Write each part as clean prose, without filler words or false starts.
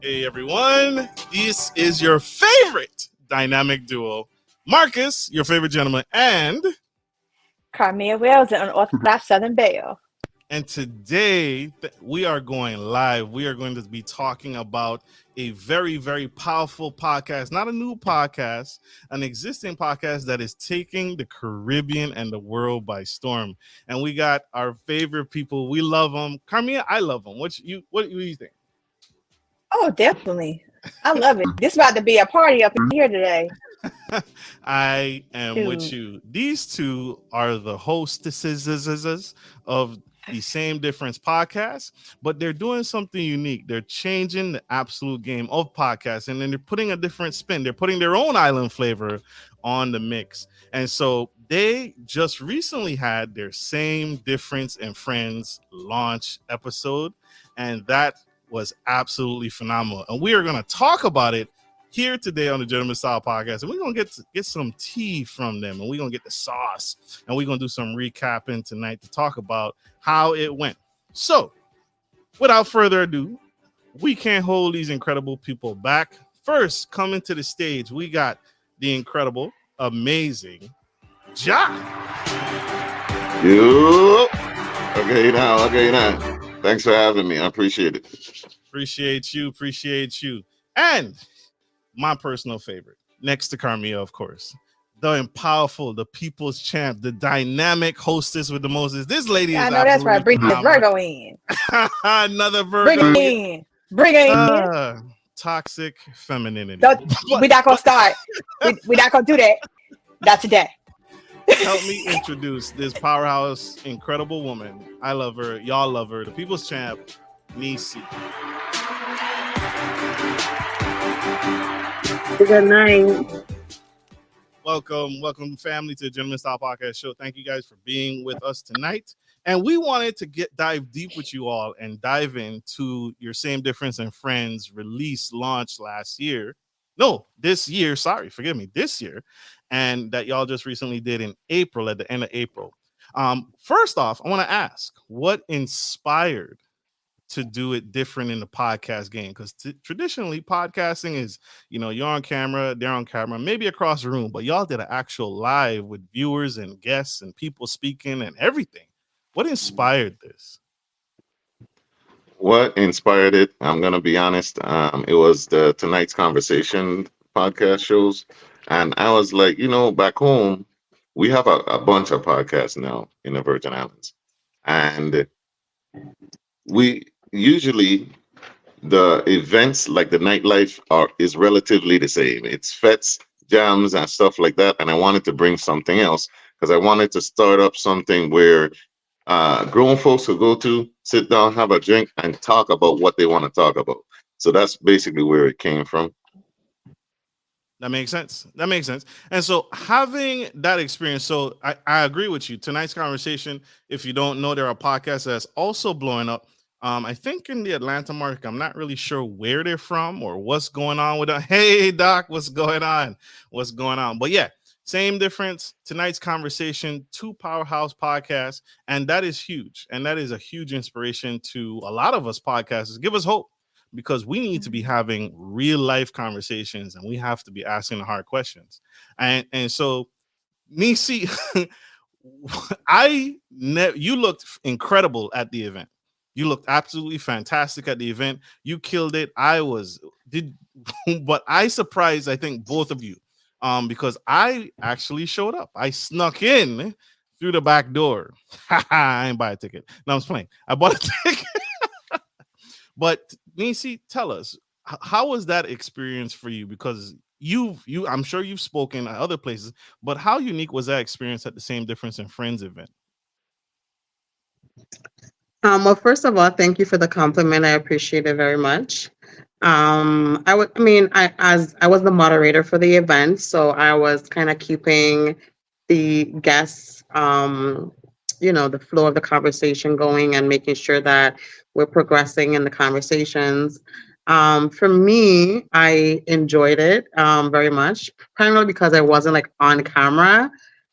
Hey everyone, this is your favorite dynamic duo, Marcus, your favorite gentleman, and Carmia Wells and Unorthodox Southern Belle. And today we are going live. We are going to be talking about a very, very powerful podcast, not a new podcast, an existing podcast that is taking the Caribbean and the world by storm. And we got our favorite people. We love them. Carmia, I love them. What do you think? Oh, definitely. I love it. This is about to be a party up in here today. I am with you. These two are the hostesses of the Same Difference podcast, but they're doing something unique. They're changing the absolute game of podcasts, and then they're putting a different spin. They're putting their own island flavor on the mix. And so they just recently had their Same Difference and Friends launch episode, and that was absolutely phenomenal. And we are going to talk about it here today on the Gentleman Style Podcast, and we're going to get some tea from them, and we're going to get the sauce, and we're going to do some recapping tonight to talk about how it went. So without further ado, we can't hold these incredible people back. First, coming to the stage, we got the incredible, amazing Ja. You. Okay now. Thanks for having me. I appreciate it. Appreciate you. And my personal favorite, next to Carmia, of course, the powerful, the people's champ, the dynamic hostess with the Moses. This lady is I know that's right. Bring the Virgo in. Another Virgo. Bring it in. Toxic femininity. We're not going to start. We're not going to do that. Not today. Help me introduce this powerhouse, incredible woman. I love her. Y'all love her. The people's champ, Nisi. Good night. Welcome, family, to the Gentleman Style Podcast Show. Thank you guys for being with us tonight. And we wanted to dive deep with you all and dive into your Same Difference and Friends release launch this year. This year. And that y'all just recently did in April, at the end of April. First off, I want to ask, what inspired to do it different in the podcast game? Because traditionally podcasting is, you're on camera, they're on camera, maybe across the room, but y'all did an actual live with viewers and guests and people speaking and everything. What inspired this? What inspired it? I'm going to be honest. It was the Tonight's Conversation podcast shows. And I was like, back home, we have a bunch of podcasts now in the Virgin Islands. And we usually, the events like the nightlife is relatively the same. It's fetes, jams, and stuff like that. And I wanted to bring something else because I wanted to start up something where grown folks could go to, sit down, have a drink, and talk about what they want to talk about. So that's basically where it came from. That makes sense. And so having that experience, so I agree with you. Tonight's Conversation, if you don't know, there are podcasts that's also blowing up. I think in the Atlanta market. I'm not really sure where they're from or what's going on with them. Hey, Doc, what's going on? But yeah, Same Difference, Tonight's Conversation, two powerhouse podcasts. And that is huge. And that is a huge inspiration to a lot of us podcasters. Give us hope. Because we need to be having real life conversations and we have to be asking the hard questions. And so, Nisi, you looked incredible at the event. You looked absolutely fantastic at the event. You killed it. But I surprised, I think, both of you because I actually showed up. I snuck in through the back door. I ain't buy a ticket. No, I'm just playing. I bought a ticket. But Nisi, tell us, how was that experience for you? Because I'm sure you've spoken at other places, but how unique was that experience at the Same Difference and Friends event? Well, first of all, thank you for the compliment. I appreciate it very much. I was the moderator for the event, so I was kind of keeping the guests, the flow of the conversation going and making sure that we're progressing in the conversations. For me, I enjoyed it very much, primarily because I wasn't on camera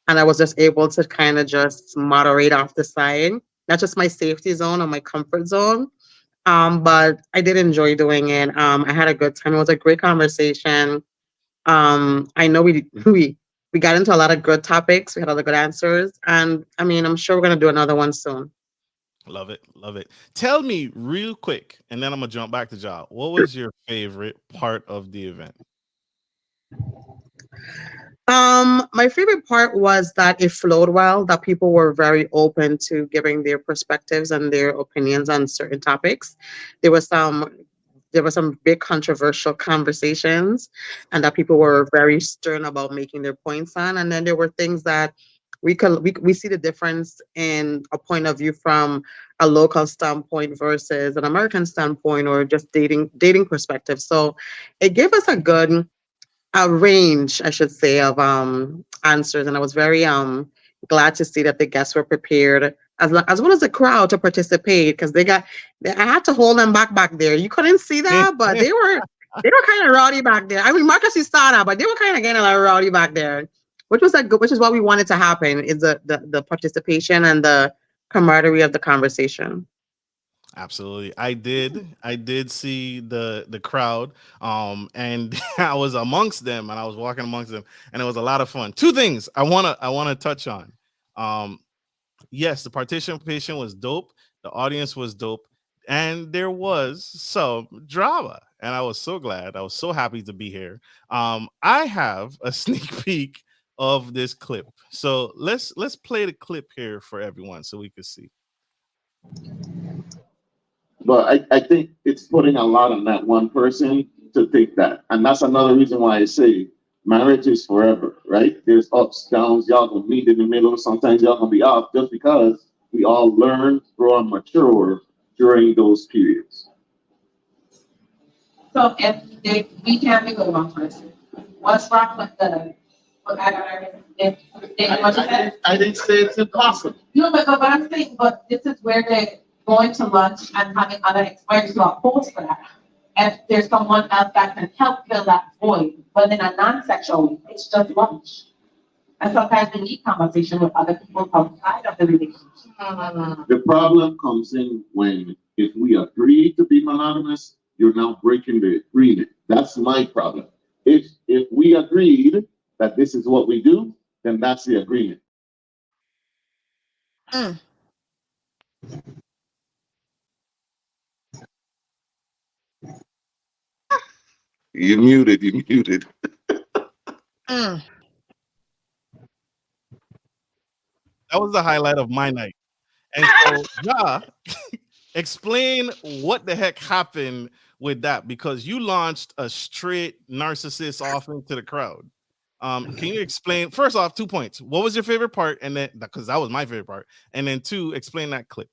and I was just able to kind of just moderate off the side. Not just my safety zone or my comfort zone, But I did enjoy doing it. I had a good time. It was a great conversation. I know we got into a lot of good topics. We had a lot of good answers, and I mean, I'm sure we're gonna do another one soon. Love it, love it. Tell me real quick, and then I'm gonna jump back to job. What was your favorite part of the event? My favorite part was that it flowed well, that people were very open to giving their perspectives and their opinions on certain topics. There was some there were some big controversial conversations, and that people were very stern about making their points on. And then there were things that we see the difference in a point of view from a local standpoint versus an American standpoint, or just dating perspective. So it gave us a range, I should say, of answers, and I was very glad to see that the guests were prepared as well as the crowd to participate, because I had to hold them back there. You couldn't see that, but they were kind of rowdy back there. I mean, Marcus, you saw that, but they were kind of getting a little rowdy back there, which is what we wanted to happen, is the participation and the camaraderie of the conversation. Absolutely. I did see the crowd. And I was amongst them, and I was walking amongst them, and it was a lot of fun. Two things I wanna touch on. Um yes, the participation was dope, the audience was dope, and there was some drama. And I was so glad. I was so happy to be here. I have a sneak peek of this clip. So let's play the clip here for everyone so we can see. But I think it's putting a lot on that one person to think that. And that's another reason why I say marriage is forever, right? There's ups, downs, y'all gonna meet in the middle. Sometimes y'all gonna be off just because we all learn, grow, and mature during those periods. So if we can't be with one person, what's wrong with I didn't say it's impossible. No, but I'm saying, but this is where they're going to lunch and having other experiences to oppose for that. If there's someone else that can help fill that void, but in a non-sexual way, it's just lunch. And sometimes we need conversation with other people outside of the relationship. The problem comes in when, if we agree to be monogamous, you're now breaking the agreement. That's my problem. If we agreed that this is what we do, then that's the agreement. Mm. You muted. Mm. That was the highlight of my night. And so, Ja, explain what the heck happened with that, because you launched a straight narcissist off into the crowd. Can you explain, first off, 2 points? What was your favorite part? And then, because that was my favorite part. And then two, explain that clip.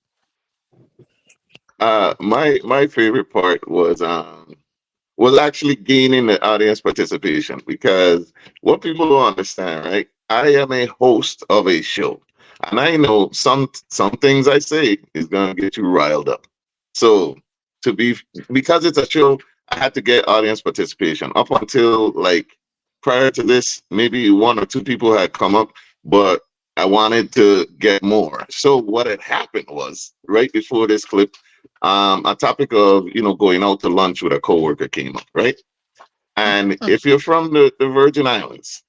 My favorite part was actually gaining the audience participation, because what people don't understand, right? I am a host of a show, and I know some things I say is gonna get you riled up. So because it's a show, I had to get audience participation. Up until like prior to this, maybe one or two people had come up, but I wanted to get more. So what had happened was, right before this clip, a topic of going out to lunch with a coworker came up, right? And if you're from the Virgin Islands,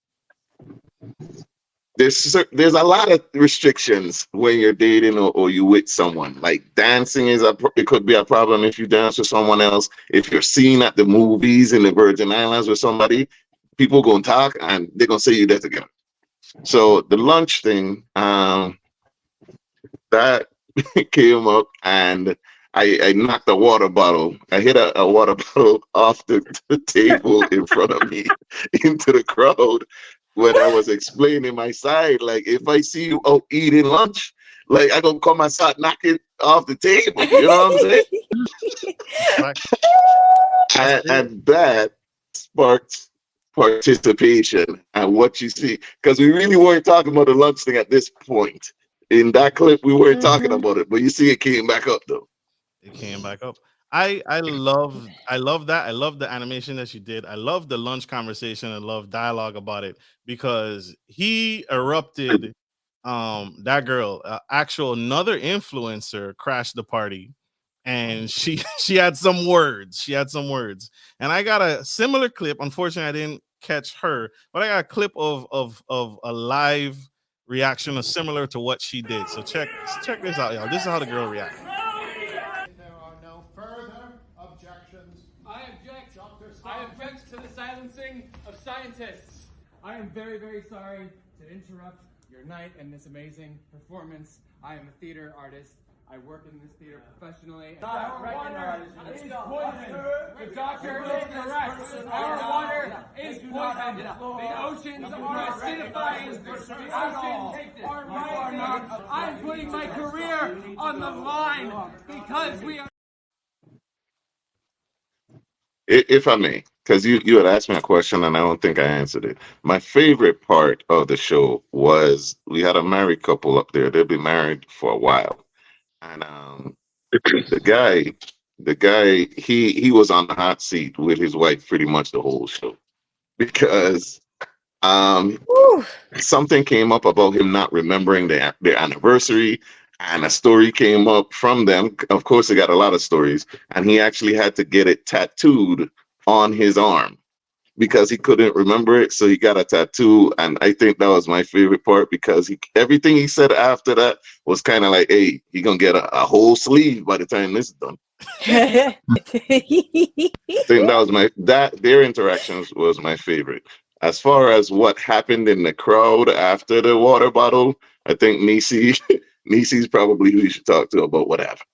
there's a lot of restrictions when you're dating or you with someone. Like dancing it could be a problem if you dance with someone else. If you're seen at the movies in the Virgin Islands with somebody, people gonna talk and they're gonna say you're there together. So the lunch thing, that came up, and I knocked a water bottle. I hit a water bottle off the table in front of me into the crowd when I was explaining my side. Like, if I see you out eating lunch, like, I gonna come and start knocking off the table. You know what I'm saying? And that sparked participation and what you see, because we really weren't talking about the lunch thing at this point. In that clip, we weren't talking about it, but you see it came back up though. It came back up. I love that. I love the animation that you did. I love the lunch conversation. I love dialogue about it, because he erupted. That girl, actual another influencer, crashed the party, and she had some words. She had some words, and I got a similar clip. Unfortunately, I didn't catch her, but I got a clip of a live reaction, similar to what she did. So check this out, y'all. This is how the girl reacted. There are no further objections. I object to the silencing of scientists. I am very, very sorry to interrupt your night and this amazing performance. I am a theater artist. I work in this theater professionally. Our water is poison. The doctor is correct. Our water is poison. The oceans are acidifying. The oceans are rising. I'm putting my career on the line because we are. If I may, because you had asked me a question and I don't think I answered it. My favorite part of the show was we had a married couple up there. They've been married for a while. And the guy, he was on the hot seat with his wife pretty much the whole show because Whew. something came up about him not remembering their anniversary, and a story came up from them. Of course, they got a lot of stories, and he actually had to get it tattooed on his arm because he couldn't remember it, so he got a tattoo. And I think that was my favorite part because everything he said after that was kind of like, hey, he gonna get a whole sleeve by the time this is done. I think that was their interactions was my favorite. As far as what happened in the crowd after the water bottle, I think Nisi's probably who you should talk to about what happened.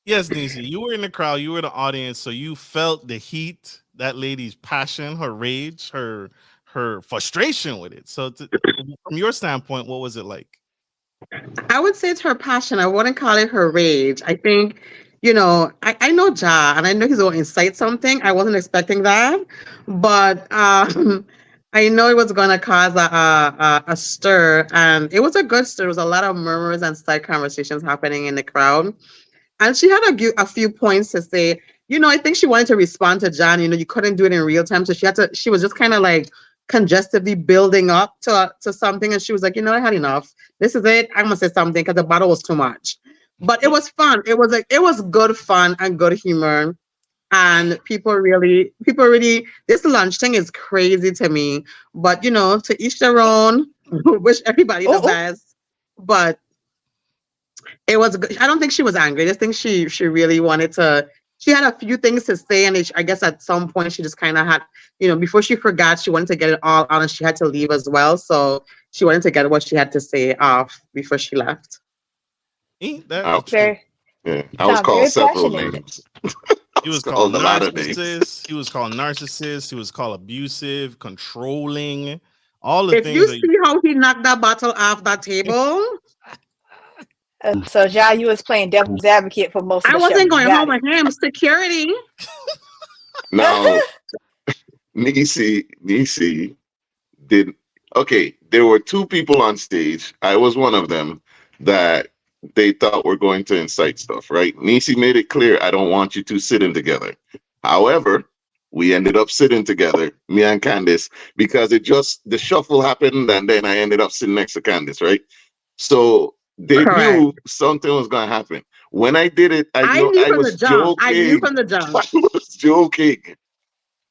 Yes, Nisi, you were in the crowd, you were in the audience, so you felt the heat, that lady's passion, her rage, her frustration with it. So from your standpoint, what was it like? I would say it's her passion. I wouldn't call it her rage. I think, I know Ja, and I know he's going to incite something. I wasn't expecting that, but I know it was going to cause a stir, and it was a good stir. There was a lot of murmurs and side conversations happening in the crowd. And she had a few points to say. I think she wanted to respond to John. You couldn't do it in real time. So she was just kind of like congestively building up to something. And she was like, I had enough. This is it. I'm going to say something because the battle was too much. But it was fun. It was good fun and good humor. And people really, this lunch thing is crazy to me. But, to each their own, wish everybody the best. But it was good. I don't think she was angry. I just think she really wanted to. She had a few things to say, and I guess at some point she just kind of had, before she forgot, she wanted to get it all out, and she had to leave as well. So she wanted to get what she had to say off before she left. Ain't that Very, Yeah, I was called several names. He was called a lot of names. narcissist. He was called narcissist. He was called abusive, controlling. All the If things. you see how he knocked that bottle off that table. so Ja, you was playing devil's advocate for most of the I wasn't show. going Got home with him. Security. Now, Nisi did okay. There were two people on stage. I was one of them that they thought were going to incite stuff, right? Nisi made it clear, I don't want you two sitting together. However, we ended up sitting together, me and Candice, because the shuffle happened, and then I ended up sitting next to Candice, right? So they knew something was going to happen. When I did it, I was joking. I knew from the jump. I was joking.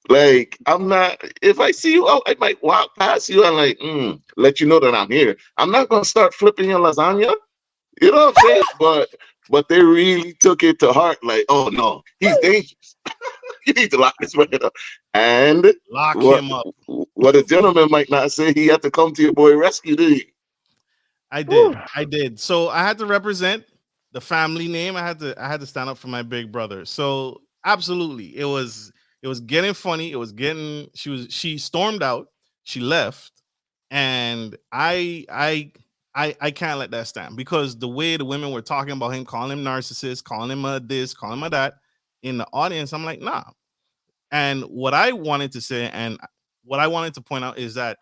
Like, I'm not, if I see you out, I might walk past you and like, let you know that I'm here. I'm not going to start flipping your lasagna. You know what I'm saying? But they really took it to heart. Like, oh no, he's dangerous. You need to lock this man up. And lock him up. What a gentleman might not say, he had to come to your boy rescue, did he? I did. So I had to represent the family name. I had to stand up for my big brother. So absolutely, it was getting funny. It was getting. She stormed out. She left, and I can't let that stand because the way the women were talking about him, calling him narcissist, calling him a this, calling him a that in the audience, I'm like, nah. And what I wanted to say and what I wanted to point out is that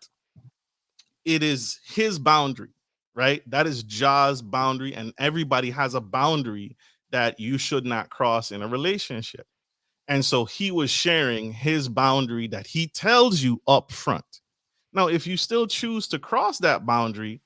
it is his boundary, right? That is Ja's boundary, and everybody has a boundary that you should not cross in a relationship. And so he was sharing his boundary that he tells you up front. Now, if you still choose to cross that boundary,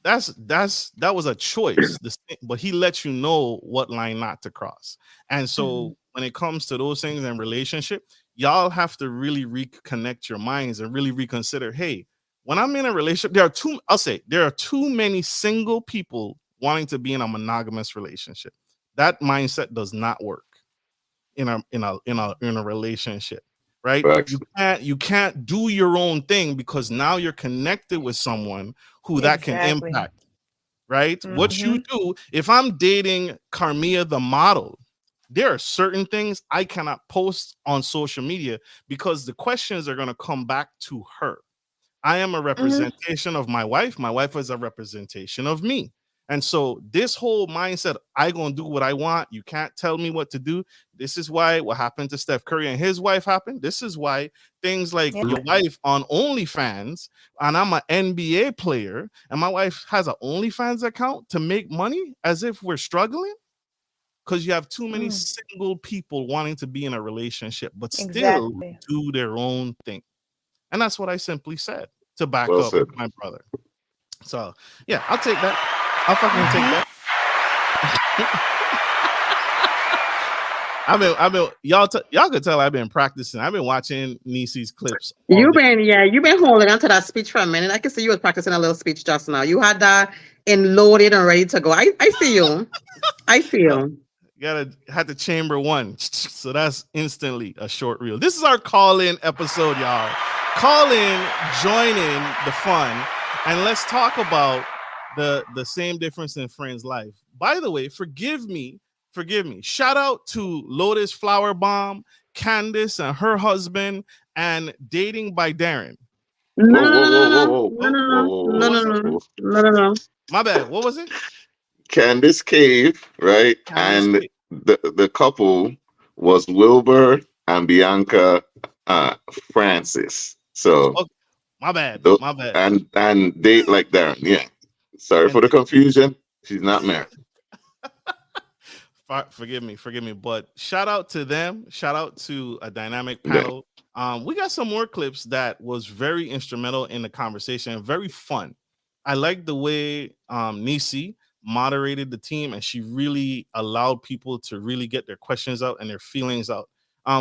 that was a choice. But he lets you know what line not to cross. And so when it comes to those things in relationship, y'all have to really reconnect your minds and really reconsider, hey, when I'm in a relationship, there are too many single people wanting to be in a monogamous relationship. That mindset does not work in a relationship, right? Facts. You can't do your own thing, because now you're connected with someone who that can Exactly. impact, right? What you do, if I'm dating Carmia the model, there are certain things I cannot post on social media because the questions are going to come back to her. I am a representation of my wife. My wife is a representation of me. And so this whole mindset, I gonna do what I want. You can't tell me what to do. This is why what happened to Steph Curry and his wife happened. This is why things like your wife on OnlyFans, and I'm an NBA player, and my wife has an OnlyFans account to make money as if we're struggling. Because you have too many single people wanting to be in a relationship, but still do their own thing. And that's what I simply said to back Well up said. my brother. So yeah, I'll take that. I'll fucking take that. Y'all could tell I've been practicing. I've been watching Niecy's clips. You've been holding on to that speech for a minute. I can see you was practicing a little speech just now. You had that loaded and ready to go. I see you. I feel. Had the chamber one. So that's instantly a short reel. This is our call-in episode, y'all. Call in, join in the fun, and let's talk about the same difference in Friends' life. By the way, forgive me. Shout out to Lotus Flowerbomb, Candice and her husband, and Dating by Daren. No. My bad. What was it? Candice Cave, right? And the couple was Wilbur and Bianca Francis. So my bad. And date like Daren. Yeah. Sorry for the confusion. She's not married. Forgive me. But shout out to them. Shout out to a dynamic panel. We got some more clips that was very instrumental in the conversation. Very fun. I like the way Niecy moderated the team, and she really allowed people to really get their questions out and their feelings out.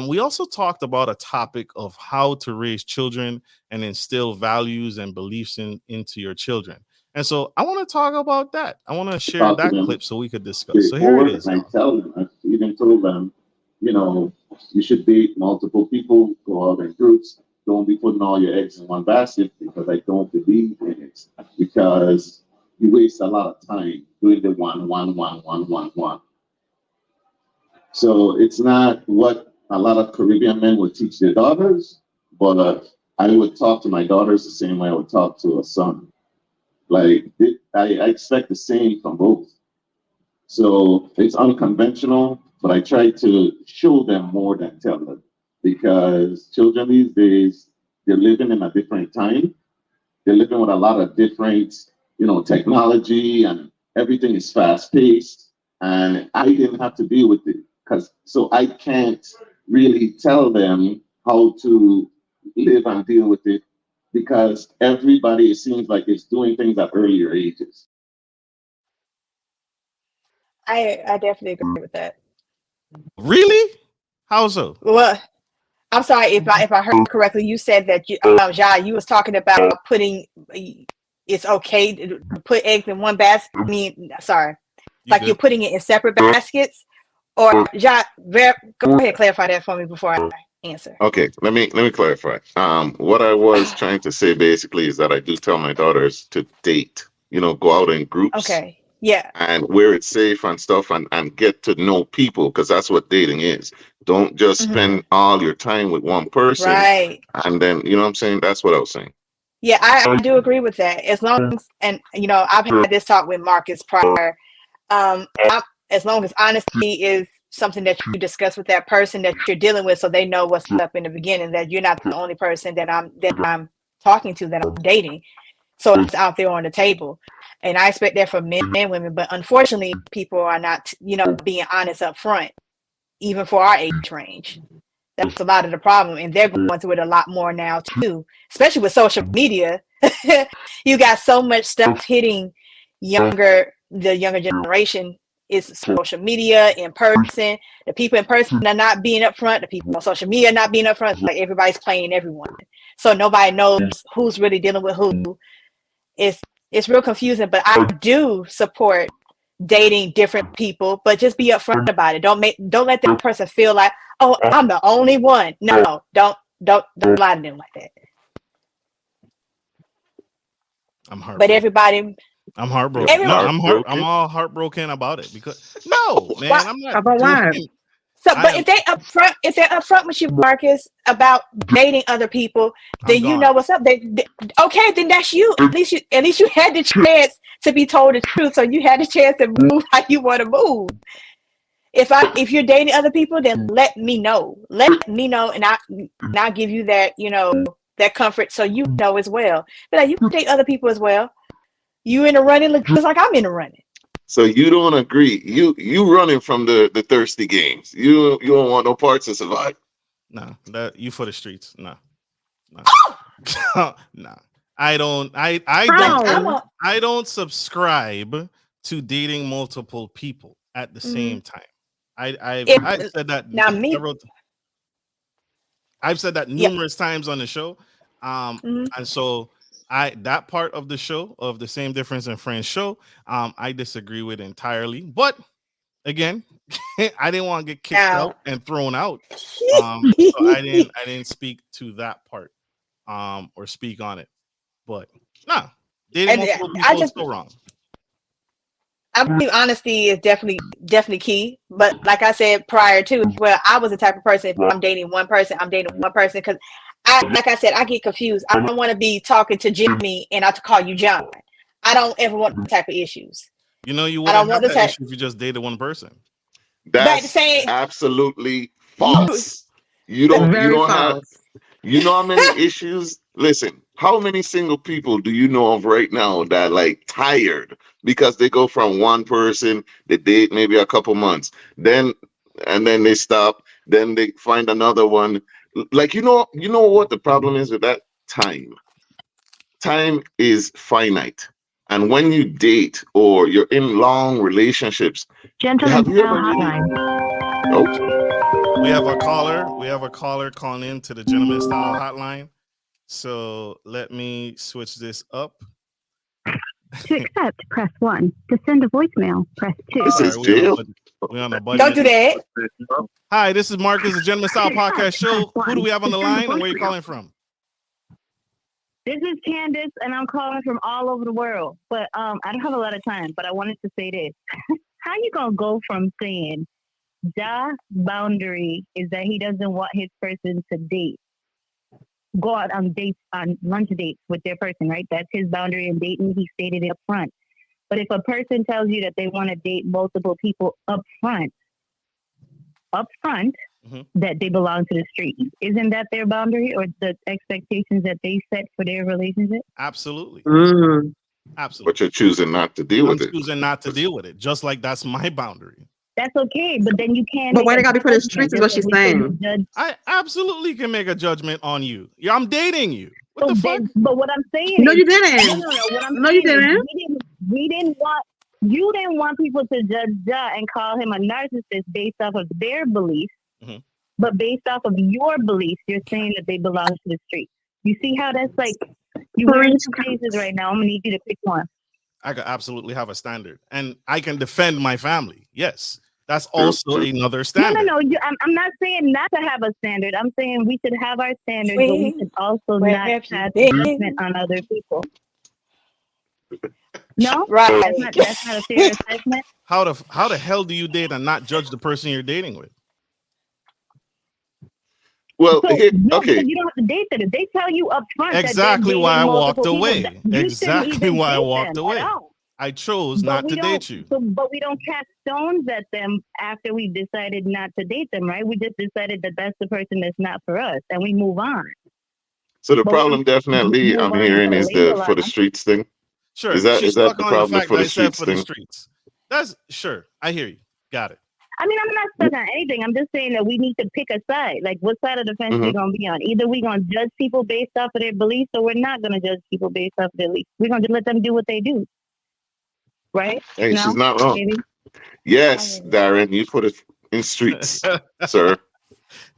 We also talked about a topic of how to raise children and instill values and beliefs into your children. And so I want to talk about that. I want to share that clip so we could discuss. So here it is. I tell them, I've even told them, you should date multiple people, go out in groups. Don't be putting all your eggs in one basket, because I don't believe in it. Because you waste a lot of time doing the one. So it's not what a lot of Caribbean men would teach their daughters, but I would talk to my daughters the same way I would talk to a son. Like, I expect the same from both. So it's unconventional, but I try to show them more than tell them, because children these days, they're living in a different time. They're living with a lot of different, technology, and everything is fast paced. And I didn't have to deal with it, so I can't really tell them how to live and deal with it, because everybody, it seems like, is doing things at earlier ages. I definitely agree with that. Really? How so? Well, I'm sorry if I heard correctly. You said that Ja, you was talking about it's okay to put eggs in one basket. I mean, sorry, you're putting it in separate baskets. Or Ja, go ahead and clarify that for me before I answer. Okay, let me clarify. What I was trying to say basically is that I do tell my daughters to date. Go out in groups. Okay. Yeah. And where it's safe and stuff, and get to know people, because that's what dating is. Don't just spend all your time with one person. Right. And then, you know what I'm saying? That's what I was saying. Yeah, I do agree with that. As long as, and I've had this talk with Marcus prior. As long as honesty is something that you discuss with that person that you're dealing with, so they know what's up in the beginning, that you're not the only person that I'm talking to, that I'm dating. So it's out there on the table. And I expect that from men and women, but unfortunately, people are not, being honest up front, even for our age range. That's a lot of the problem. And they're going through it a lot more now too, especially with social media. You got so much stuff hitting the younger generation is social media, in person. The people in person are not being upfront. The people on social media are not being upfront. Like everybody's playing everyone, so nobody knows who's really dealing with who. It's real confusing. But I do support dating different people, but just be upfront about it. Don't let that person feel like, oh, I'm the only one. No, don't lie to them like that. I'm heartbroken. But everybody, I'm heartbroken. No, I'm all heartbroken about it because man, I'm not about what? So, but if they're upfront with you, Marcus, about dating other people, then you know what's up. Okay, then that's you. At least you had the chance to be told the truth, so you had the chance to move how you want to move. If you're dating other people, then let me know. Let me know, and I'll give you that that comfort, so you know as well. But like, you can date other people as well. You in the running, look just like I'm in the running. So you don't agree? You running from the thirsty games? You don't want no parts of Survivor? No, that you for the streets. No. No. I don't subscribe to dating multiple people at the same time. I've said that I've said that numerous times on the show. And so that part of the show, of the Same Difference in Friends show, I disagree with entirely. But again, I didn't want to get kicked out and thrown out. So I didn't speak to that part or speak on it. But nah, dating multiple people is still wrong. I believe honesty is definitely key. But like I said prior to, well, I was the type of person, if I'm dating one person, I'm dating one person, because like I said, I get confused. I don't want to be talking to Jimmy and I have to call you John. I don't ever want that type of issues. You know, you wouldn't have that issue if you just dated one person. That's absolutely false. You know how many issues. Listen, how many single people do you know of right now that like tired because they go from one person, they date maybe a couple months, and then they stop, then they find another one. Like you know what the problem is with that? Time is finite. And when you date or you're in long relationships, we have a caller calling in to the Gentleman Style Hotline. So let me switch this up. To accept, press 1. To send a voicemail, press 2. This is jail. We on a budget. Don't do that. Hi, this is Marcus, the Gentleman Style Podcast Show. Who do we have on the line and where are you calling from? This is Candice, and I'm calling from all over the world. But I don't have a lot of time, but I wanted to say this. How you going to go from saying Ja's boundary is that he doesn't want his person to date, go out on dates, on lunch dates with their person, right? That's his boundary in dating. He stated it up front. But if a person tells you that they want to date multiple people up front, that they belong to the street, isn't that their boundary or the expectations that they set for their relationship? Absolutely. Absolutely. But you're choosing not to deal with it. Choosing not to deal with it, just like that's my boundary. That's okay, but then you can't. But why they gotta be for the streets is what she's saying. I absolutely can make a judgment on you. Yeah, I'm dating you. What the fuck? But what I'm saying No, is, you didn't. No, you didn't. We didn't want. You didn't want people to judge Ja and call him a narcissist based off of their beliefs, but based off of your beliefs, you're saying that they belong to the street. You see how that's like, you're in two places right now. I'm going to need you to pick one. I could absolutely have a standard, and I can defend my family. Yes, that's also another standard. No. I'm not saying not to have a standard. I'm saying we should have our standards, but we should also not have judgment on other people. No, right? That's not a fair assessment. How the hell do you date and not judge the person you're dating with? Well, okay. You don't have to date them. If they tell you up front, exactly why I walked away. Exactly why I walked away. I chose not to date you. But we don't cast stones at them after we decided not to date them, right? We just decided that that's the person that's not for us, and we move on. So the problem definitely I'm hearing is the for the streets thing. Sure. Is that the problem for the streets thing? That's sure. I hear you. Got it. I mean, I'm not stuck on anything. I'm just saying that we need to pick a side. Like, what side of the fence we're going to be on? Either we're going to judge people based off of their beliefs, or we're not going to judge people based off of their beliefs. We're going to just let them do what they do. right? Hey, No, she's not wrong. maybe. Yes, Daren, you put it in streets, sir.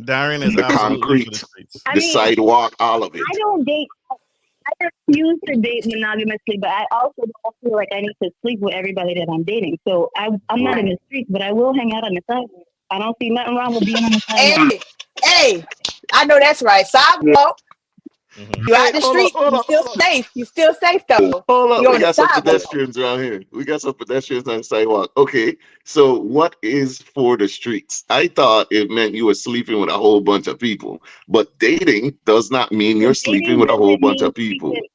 Daren is The absolutely for the concrete, streets. I the mean, sidewalk, all of it. I don't date. I refuse to date monogamously, but I also don't feel like I need to sleep with everybody that I'm dating. So I'm not in the streets, but I will hang out on the sidewalk. I don't see nothing wrong with being on the sidewalk. Hey, I know that's right. Sidewalk. Mhm. You out the Hold on, street, hold you on, still hold on. safe. You still safe though. Hold up, You we on the got some sidewalk. pedestrians around here. We got some pedestrians on the sidewalk. Okay, so what is for the streets? I thought it meant you were sleeping with a whole bunch of people, but dating does not mean you're sleeping Dating with a whole doesn't bunch mean of people. sleeping.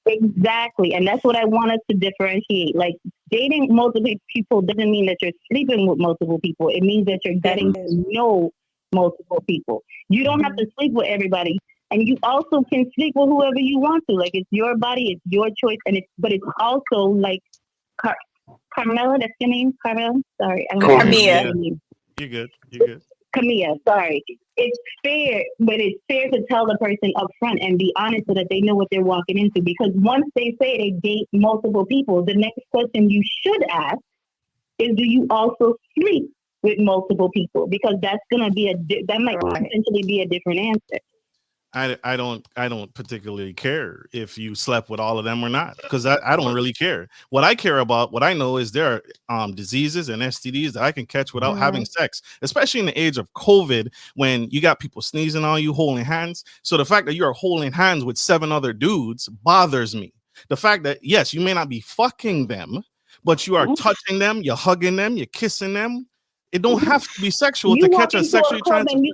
Exactly, and that's what I want us to differentiate. Like dating multiple people doesn't mean that you're sleeping with multiple people. It means that you're getting to know multiple people. You don't have to sleep with everybody, and you also can sleep with whoever you want to. Like it's your body, it's your choice, and it's also like Carmela. That's your name, Carmela. Sorry, I don't know. Camilla. You're good. You're good. Camilla, sorry. It's fair, but it's fair to tell the person up front and be honest so that they know what they're walking into. Because once they say they date multiple people, the next question you should ask is, do you also sleep with multiple people? Because that's gonna be that might potentially be a different answer. I don't particularly care if you slept with all of them or not, because I don't really care. What I care about, what I know is there are diseases and STDs that I can catch without having sex, especially in the age of COVID when you got people sneezing on you, holding hands. So the fact that you are holding hands with 7 other dudes bothers me. The fact that, yes, you may not be fucking them, but you are touching them, you're hugging them, you're kissing them. It don't have to be sexual to catch a sexually transmitted.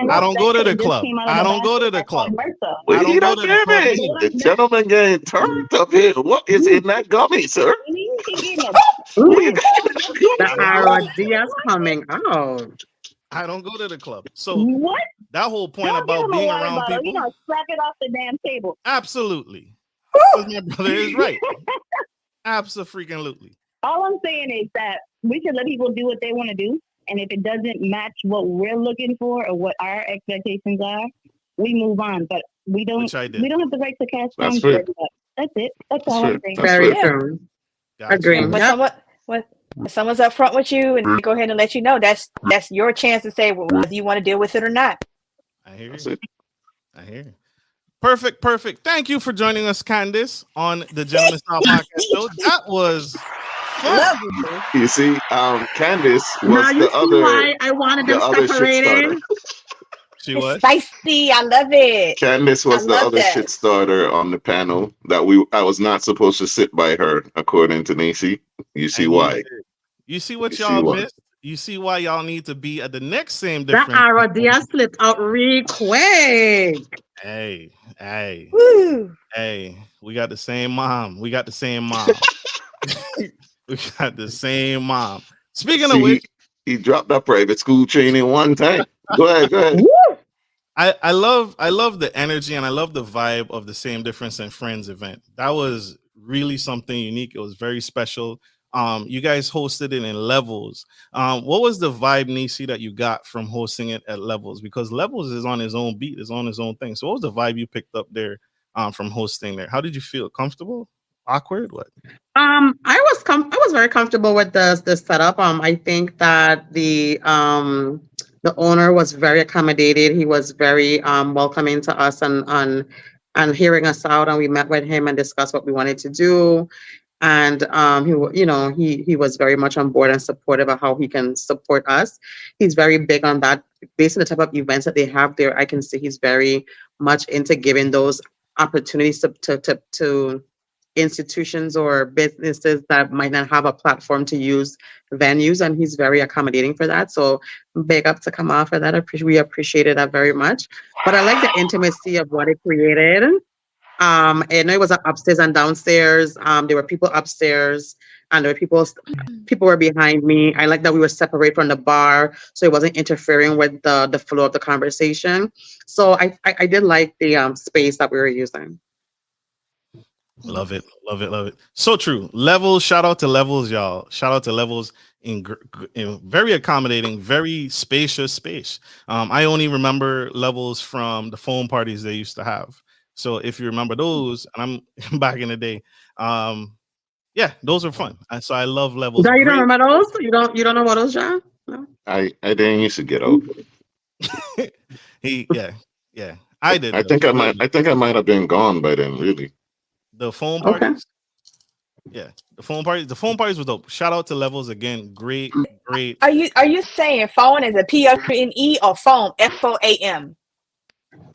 I don't go to the club. I don't go to the club. I don't go to the club either. The gentleman getting turned up here. What is in that gummy, sir? The Arodias coming out. I don't go to the club. So what? That whole point Don't about being around people. He gonna slap it off the damn table. Absolutely. My brother is right. Absolutely. All I'm saying is that we should let people do what they want to do. And if it doesn't match what we're looking for or what our expectations are, we move on. But we don't have the right to cast stones for everybody. That's it. That's all I'm saying. Very true. Agree. When someone's up front with you and they go ahead and let you know, that's your chance to say whether you want to deal with it or not. I hear you. I hear you. Perfect. Thank you for joining us, Candice, on the Gentleman Style Podcast Show. That was fun. You see, Candice was now you the see other. Why I wanted them separated. She was spicy. I love it. Candice was the other shit starter on the panel that I was not supposed to sit by her, according to Nisi. You see why? You see what y'all missed? You see why y'all need to be at the next same difference. That Arodia slipped out real quick. Hey. Woo. Hey, we got the same mom. We got the same mom. Speaking of which, he dropped that private school training one time. Go ahead. I love the energy and I love the vibe of the Same Difference and Friends event. That was really something unique. It was very special. You guys hosted it in Levels. What was the vibe, Nisi, that you got from hosting it at Levels? Because Levels is on his own beat, is on his own thing. So what was the vibe you picked up there from hosting there? How did you feel? Comfortable? Awkward? What? I was very comfortable with the setup. I think that the owner was very accommodated. He was very welcoming to us and hearing us out, and we met with him and discussed what we wanted to do. And he was very much on board and supportive of how he can support us. He's very big on that. Based on the type of events that they have there, I can see he's very much into giving those opportunities to institutions or businesses that might not have a platform to use venues, and he's very accommodating for that. So big up to Kamal for that. We appreciated that very much. But I like the intimacy of what it created. And it was upstairs and downstairs. There were people upstairs and there were people were behind me. I like that we were separate from the bar, so it wasn't interfering with the flow of the conversation. So I did like the space that we were using. Love it. So true. Levels. Shout out to Levels, y'all. Shout out to Levels in very accommodating, very spacious space. I only remember Levels from the phone parties they used to have. So if you remember those, and I'm back in the day, Yeah, those are fun. So I love levels. Ja, you don't Great. remember those? You don't know about those, Ja? No? I didn't used to get out. Yeah. I did I though. think I might have been gone by then, really. The phone Okay. parties. Yeah, the phone parties. The phone parties were dope. Shout out to Levels again. Great. Are you saying phone is a PHONE or phone FOAM?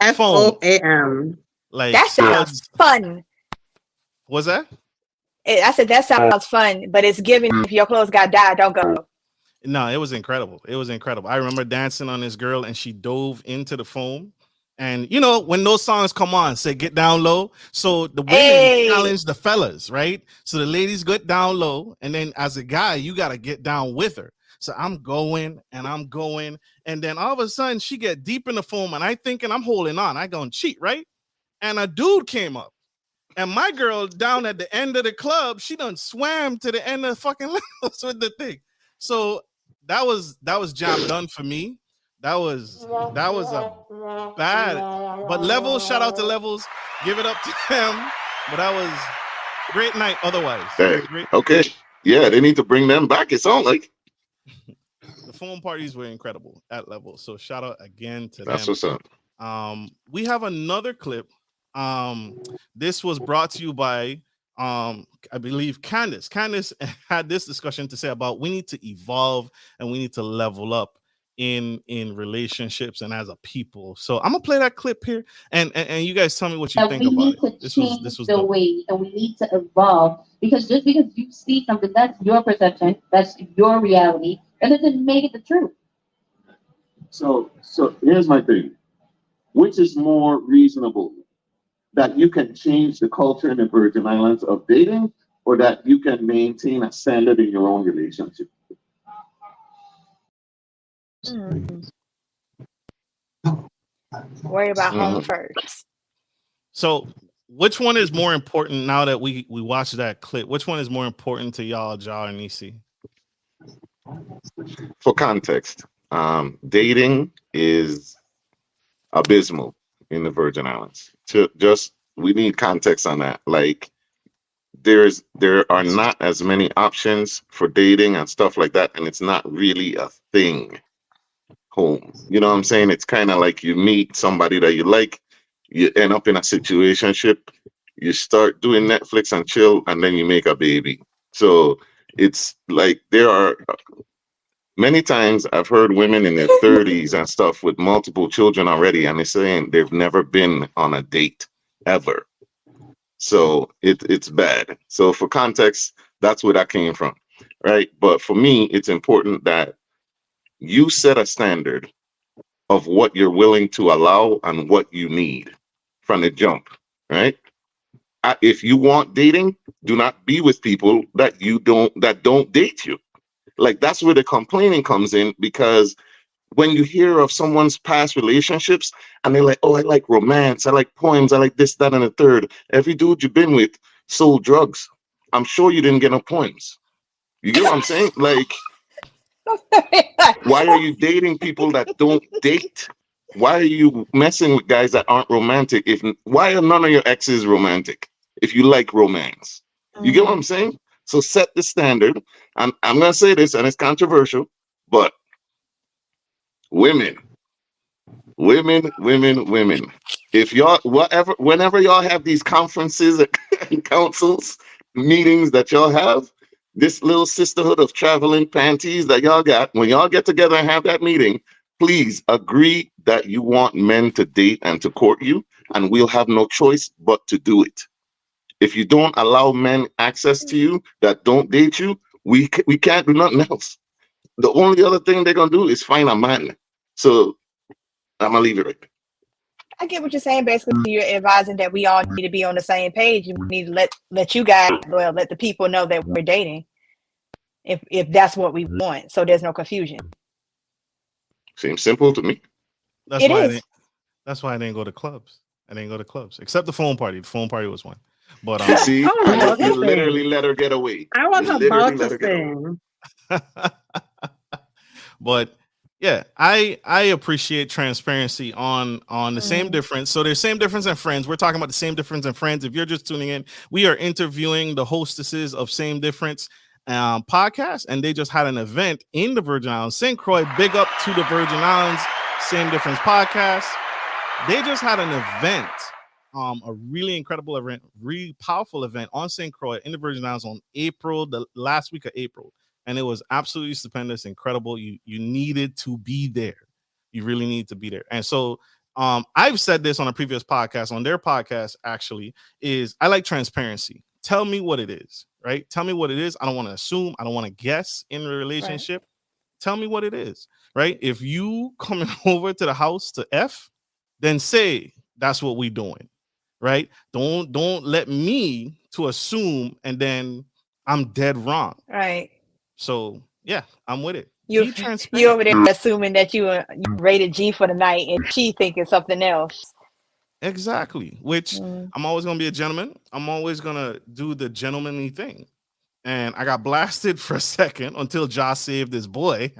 FOAM. Like That sounds fun. What's that? I said that sounds fun, but it's giving if your clothes got dyed, don't go. No, it was incredible. It was incredible. I remember dancing on this girl and she dove into the foam. And you know, when those songs come on, say get down low. So the women challenge the fellas, right? So the ladies get down low, and then as a guy, you gotta get down with her. So I'm going, and then all of a sudden she get deep in the foam, and I thinking I'm holding on. I gonna cheat, right? And a dude came up. And my girl down at the end of the club, she done swam to the end of the fucking levels with the thing. So that was job done for me. That was a bad, but Levels, shout out to Levels, give it up to them. But that was great night otherwise. Hey, okay. Yeah, they need to bring them back. It sounds like the phone parties were incredible at Levels. So shout out again to that's them. what's up. We have another clip. This was brought to you by I believe Candice. Candice had this discussion to say about we need to evolve and we need to level up in relationships and as a people. So I'm gonna play that clip here and you guys tell me what you think about it. This was the way, and we need to evolve, because just because you see something, that's your perception, that's your reality, that doesn't make it the truth. So here's my thing. Which is more reasonable? That you can change the culture in the Virgin Islands of dating, or that you can maintain a standard in your own relationship? Worry about home first. So which one is more important now that we watched that clip? Which one is more important to y'all, Ja and Nisi? For context, dating is abysmal in the Virgin Islands. We need context on that. Like there are not as many options for dating and stuff like that, and it's not really a thing home. You know what I'm saying? It's kind of like you meet somebody that you like, you end up in a situationship, you start doing Netflix and chill, and then you make a baby. So it's like there are many times I've heard women in their 30s and stuff with multiple children already, and they're saying they've never been on a date ever. So it's bad. So for context, that's where that came from, right? But for me, it's important that you set a standard of what you're willing to allow and what you need from the jump, right? If you want dating, do not be with people that don't date you. Like that's where the complaining comes in, because when you hear of someone's past relationships and they're like, oh, I like romance, I like poems, I like this, that, and the third. Every dude you've been with sold drugs. I'm sure you didn't get no poems. You get what I'm saying? Like, why are you dating people that don't date? Why are you messing with guys that aren't romantic? Why are none of your exes romantic if you like romance? You get what I'm saying? So set the standard. And I'm going to say this, and it's controversial, but women. If y'all, whenever y'all have these conferences and councils, meetings that y'all have, this little sisterhood of traveling panties that y'all got, when y'all get together and have that meeting, please agree that you want men to date and to court you, and we'll have no choice but to do it. If you don't allow men access to you that don't date you, we can't do nothing else. The only other thing they're gonna do is find a man. So I'm gonna leave it right there. I get what you're saying. Basically, you're advising that we all need to be on the same page. You need to let you guys, let the people know that we're dating, if that's what we want, so there's no confusion. Seems simple to me. That's why I didn't go to clubs. I didn't go to clubs except the phone party. The phone party was one. But see, you literally let her get away. I was about to say. But Yeah, I appreciate transparency on the same difference. So there's same difference and friends. We're talking about the same difference and friends. If you're just tuning in, we are interviewing the hostesses of Same Difference podcast, and they just had an event in the Virgin Islands. St. Croix, big up to the Virgin Islands Same Difference podcast. They just had an event, a really incredible event, really powerful event on St. Croix in the Virgin Islands on the last week of April. And it was absolutely stupendous, incredible. You needed to be there. You really need to be there. And so I've said this on a previous podcast, on their podcast, actually, is I like transparency. Tell me what it is, right? Tell me what it is. I don't want to assume. I don't want to guess in a relationship. Right. Tell me what it is, right? If you coming over to the house to F, then say that's what we doing, right? Don't let me to assume and then I'm dead wrong. Right. So yeah, I'm with it. You over there assuming that you rated G for the night and she thinking something else. Exactly. Which I'm always gonna be a gentleman. I'm always gonna do the gentlemanly thing. And I got blasted for a second until Ja saved his boy.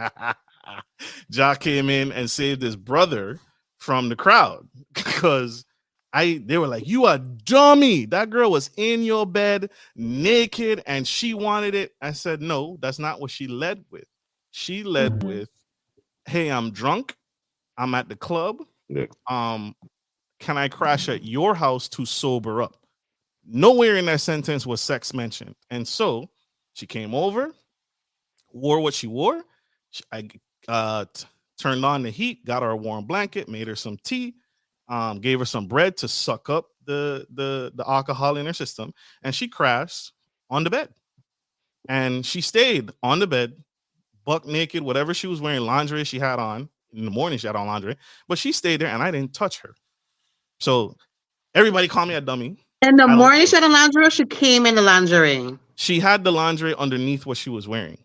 Ja came in and saved his brother from the crowd because they were like, you a dummy. That girl was in your bed naked and she wanted it. I said, no, that's not what she led with. She led with, hey, I'm drunk. I'm at the club. Yeah. Can I crash at your house to sober up? Nowhere in that sentence was sex mentioned. And so she came over, wore what she wore. I turned on the heat, got her a warm blanket, made her some tea, gave her some bread to suck up the alcohol in her system, and she crashed on the bed. And she stayed on the bed, buck naked, whatever she was wearing, lingerie she had on. In the morning, she had on lingerie, but she stayed there, and I didn't touch her. So everybody called me a dummy. In the morning, she had a lingerie. She came in the lingerie. She had the lingerie underneath what she was wearing.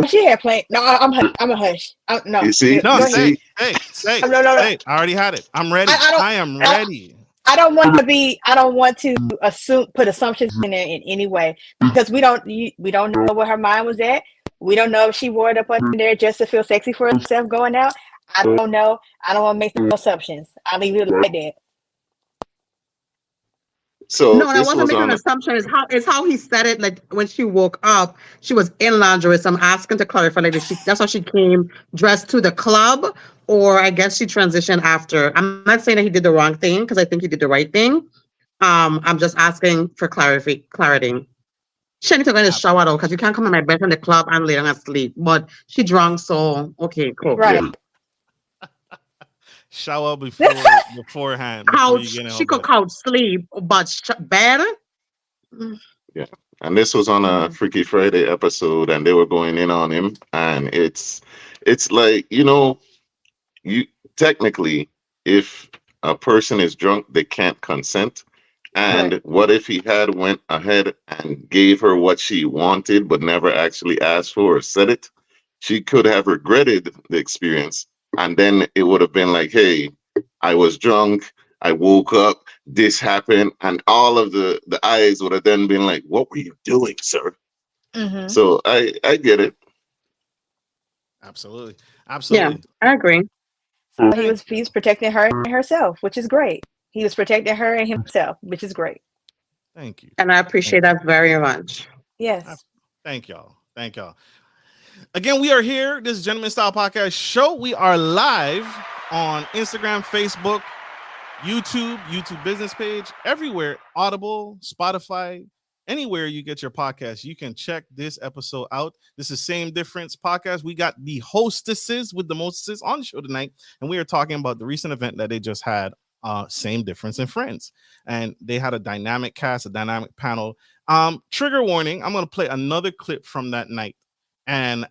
She had plain. No, I'm a hush. No, you see, no, you say, see? Say, no. Hey, I already had it. I'm ready. I am ready. I don't want to put assumptions in there in any way because we don't know where her mind was at. We don't know if she wore it up under there just to feel sexy for herself going out. I don't know. I don't want to make no assumptions. I'll leave it like that. So no, that wasn't making an assumption. It's how he said it. Like when she woke up, she was in lingerie. So I'm asking to clarify. Like that's how she came dressed to the club, or I guess she transitioned after. I'm not saying that he did the wrong thing because I think he did the right thing. I'm just asking for clarity. She need to go in the shower though, because you can't come in my bed in the club and lay down and sleep. But she drunk, so okay, cool. Right. Yeah. Shower beforehand. Couch. She could couch sleep, but bed. Yeah, and this was on a Freaky Friday episode, and they were going in on him, and it's like, you technically, if a person is drunk, they can't consent. And Right. what if he had went ahead and gave her what she wanted, but never actually asked for or said it? She could have regretted the experience. And then it would have been like, hey, I was drunk, I woke up, this happened, and all of the eyes would have then been like, what were you doing, sir? Mm-hmm. So I get it. Absolutely. Yeah, I agree. So he's protecting her and herself, which is great. He was protecting her and himself, which is great. Thank you. And I appreciate that very much. Yes. Thank y'all. Again, we are here. This is Gentleman Style Podcast Show. We are live on Instagram, Facebook, YouTube business page, everywhere. Audible, Spotify, anywhere you get your podcast, you can check this episode out. This is Same Difference Podcast. We got the hostesses with the mostesses on the show tonight, and we are talking about the recent event that they just had, Same Difference and Friends. And they had a dynamic cast, a dynamic panel. Trigger warning, I'm going to play another clip from that night. And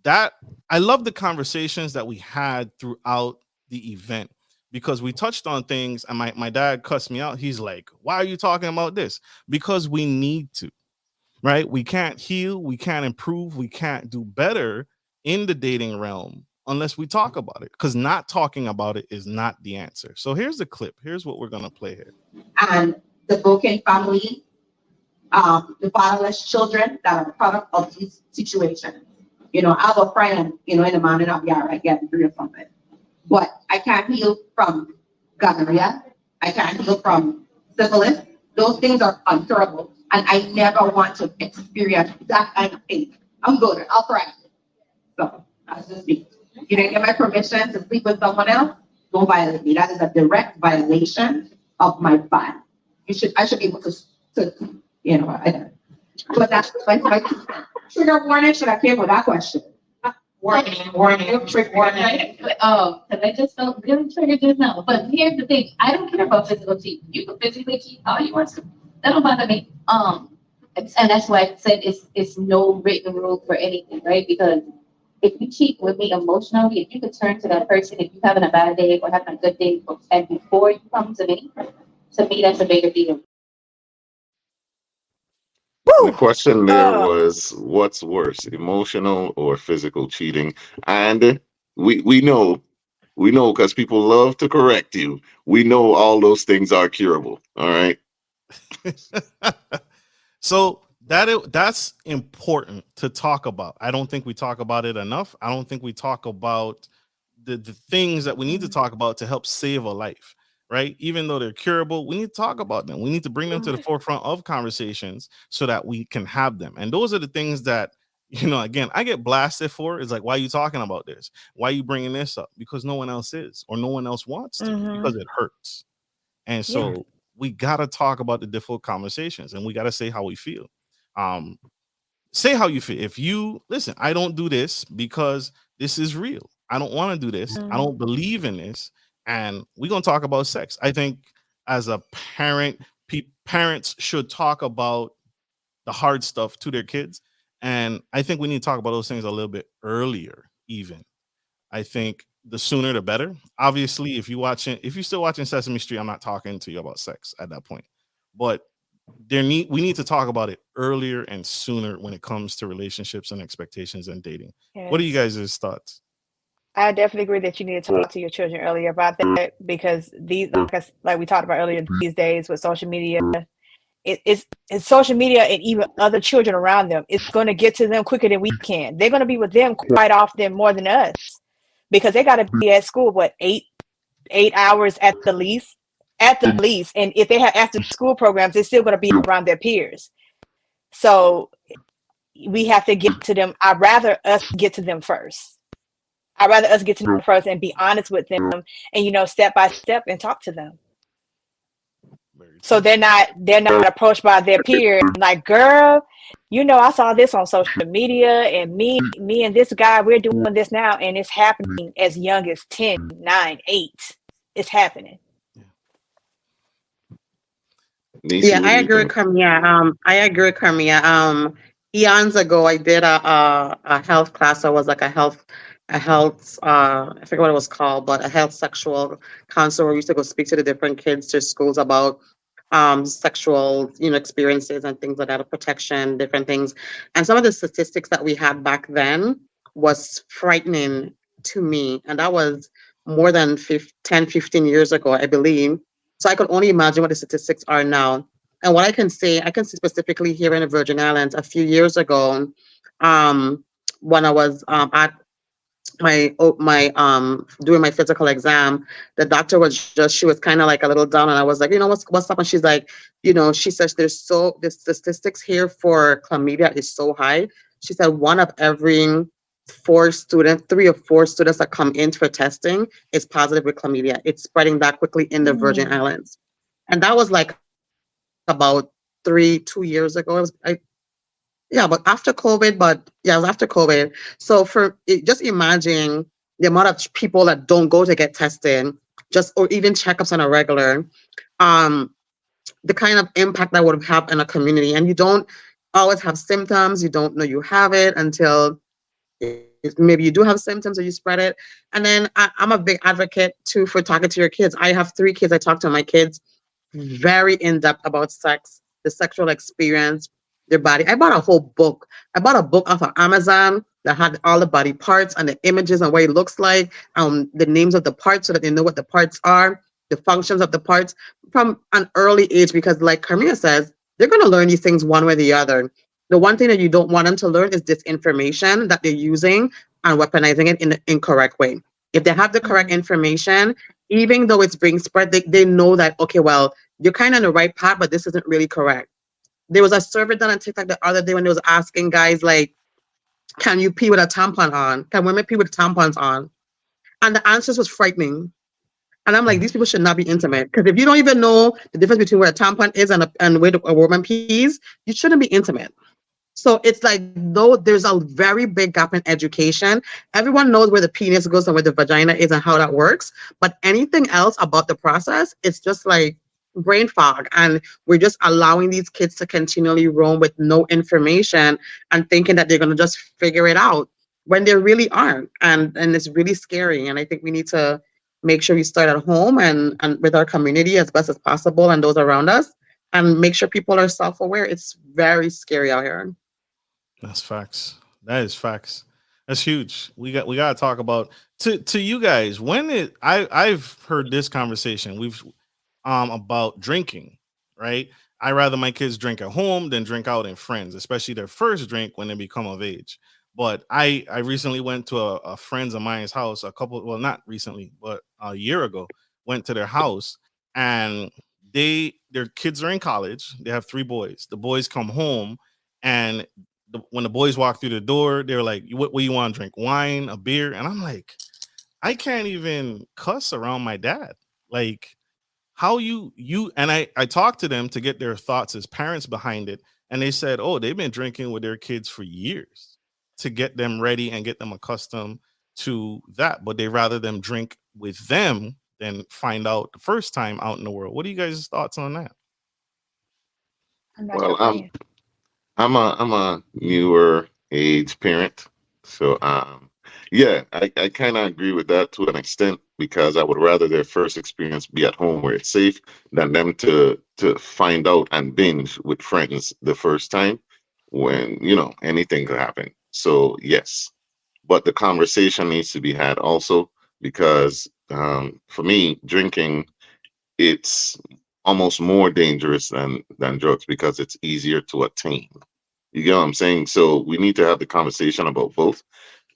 that I love the conversations that we had throughout the event, because we touched on things, and my dad cussed me out. He's like, why are you talking about this? Because we need to, right? We can't heal, we can't improve, we can't do better in the dating realm unless we talk about it, because not talking about it is not the answer. So here's the clip. Here's what we're going to play here. And the broken family, the fatherless children that are a product of these situations. I'll go friend, in the morning, I'll be all right, getting through or something. But I can't heal from gonorrhea. I can't heal from syphilis. Those things are uncurable. And I never want to experience that kind of pain. I'm good. I'll thrive. So that's just me. You didn't get my permission to sleep with someone else? Don't violate me. That is a direct violation of my body. I should be able to I don't. But that's my trigger warning. Should I care for that question? Warning, trigger warning. Because I just felt really triggered just now. But here's the thing: I don't care about physical cheating. You can physically cheat all you want to. That don't bother me. And that's why I said it's no written rule for anything, right? Because if you cheat with me emotionally, if you could turn to that person, if you're having a bad day or having a good day, and before you come to me that's a bigger deal. The question there was, what's worse, emotional or physical cheating? And we know because people love to correct you. We know all those things are curable. All right. So that's important to talk about. I don't think we talk about it enough. I don't think we talk about the things that we need to talk about to help save a life, right? Even though they're curable, we need to talk about them. We need to bring them to the forefront of conversations so that we can have them. And those are the things that, again, I get blasted for. It's like, why are you talking about this? Why are you bringing this up? Because no one else is, or no one else wants to, because it hurts. And so we got to talk about the difficult conversations, and we got to say how we feel. Say how you feel. If you listen, I don't do this because this is real. I don't want to do this. I don't believe in this. And we're going to talk about sex. I think as a parent, parents should talk about the hard stuff to their kids. And I think we need to talk about those things a little bit earlier, even. I think the sooner the better. Obviously, if you're still watching Sesame Street, I'm not talking to you about sex at that point. But we need to talk about it earlier and sooner when it comes to relationships and expectations and dating. Yes. What are you guys' thoughts? I definitely agree that you need to talk to your children earlier about that, because like we talked about earlier, these days with social media, it's social media and even other children around them. It's going to get to them quicker than we can. They're going to be with them quite often more than us, because they got to be at school, 8 hours at the least. And if they have after school programs, they're still going to be around their peers. So we have to get to them. I'd rather us get to them first. I'd rather us get to them first and be honest with them, and step by step, and talk to them. So they're not approached by their peers like, girl, I saw this on social media, and me and this guy, we're doing this now, and it's happening as young as 10, 9, 8. It's happening. Yeah, I agree with Carmia. Eons ago, I did a health class. I was like a health, I forget what it was called, but a health sexual counselor where we used to go speak to the different kids to schools about sexual, experiences and things like that, protection, different things. And some of the statistics that we had back then was frightening to me. And that was more than 10, 15 years ago, I believe. So I could only imagine what the statistics are now. And what I can say specifically here in the Virgin Islands, a few years ago, when I was at my doing my physical exam, the doctor she was kind of like a little down, and I was like, what's up? And she's like, she says the statistics here for chlamydia is so high. She said 1 of every 3 or 4 students that come in for testing is positive with chlamydia. It's spreading that quickly in the Virgin Islands. And that was like about 2 years ago. But after COVID, it was after COVID. So just imagine the amount of people that don't go to get tested, or even checkups on a regular, the kind of impact that would have in a community. And you don't always have symptoms. You don't know you have it until maybe you do have symptoms or you spread it. And then I'm a big advocate too for talking to your kids. I have 3 kids. I talk to my kids very in depth about sex, the sexual experience, their body. I bought a whole book. I bought a book off of Amazon that had all the body parts and the images and what it looks like, the names of the parts so that they know what the parts are, the functions of the parts from an early age, because like Carmia says, they're going to learn these things one way or the other. The one thing that you don't want them to learn is disinformation that they're using and weaponizing it in the incorrect way. If they have the correct information, even though it's being spread, they know that, okay, well, you're kind of on the right path, but this isn't really correct. There was a survey done on TikTok the other day when they was asking guys, like, can you pee with a tampon on? Can women pee with tampons on? And the answers was frightening. And I'm like, these people should not be intimate. Because if you don't even know the difference between where a tampon is and where a woman pees, you shouldn't be intimate. So it's like, though there's a very big gap in education, everyone knows where the penis goes and where the vagina is and how that works. But anything else about the process, it's just like brain fog. And we're just allowing these kids to continually roam with no information and thinking that they're going to just figure it out when they really aren't. And it's really scary. And I think we need to make sure we start at home and with our community as best as possible and those around us, and make sure people are self-aware. It's very scary out here. That's facts. That is facts. That's huge. We got to talk about to you guys. I've heard this conversation. We've about drinking, right? I rather my kids drink at home than drink out in friends, especially their first drink when they become of age. But I recently went to a friends of mine's house not recently, but a year ago, went to their house, and their kids are in college. They have 3 boys. The boys come home, and when the boys walk through the door, they're like, what do you want to drink? Wine, a beer? And I'm like, I can't even cuss around my dad. Like, how you and I talked to them to get their thoughts as parents behind it. And they said, oh, they've been drinking with their kids for years to get them ready and get them accustomed to that. But they rather them drink with them than find out the first time out in the world. What are you guys' thoughts on that? Well, I'm a newer age parent, so yeah, I kind of agree with that to an extent, because I would rather their first experience be at home where it's safe than them to find out and binge with friends the first time when anything could happen. So yes, but the conversation needs to be had also, because for me, drinking, it's almost more dangerous than drugs because it's easier to attain. You get what I'm saying? So we need to have the conversation about both.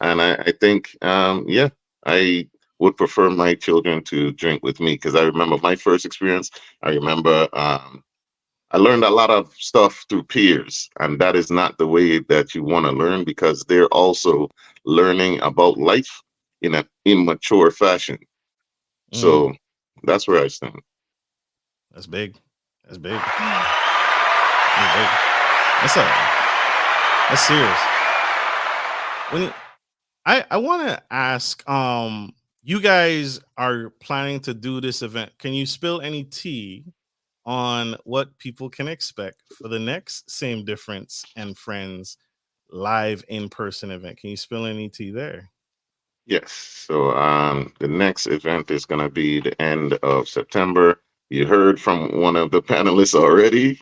And I think, yeah, I would prefer my children to drink with me, because I remember my first experience. I remember I learned a lot of stuff through peers, and that is not the way that you want to learn, because they're also learning about life in an immature fashion. So that's where I stand. That's big. That's big. That's big. That's serious. I want to ask, you guys are planning to do this event. Can you spill any tea on what people can expect for the next Same Difference and Friends live in-person event? Can you spill any tea there? Yes. So the next event is going to be the end of September. You heard from one of the panelists already,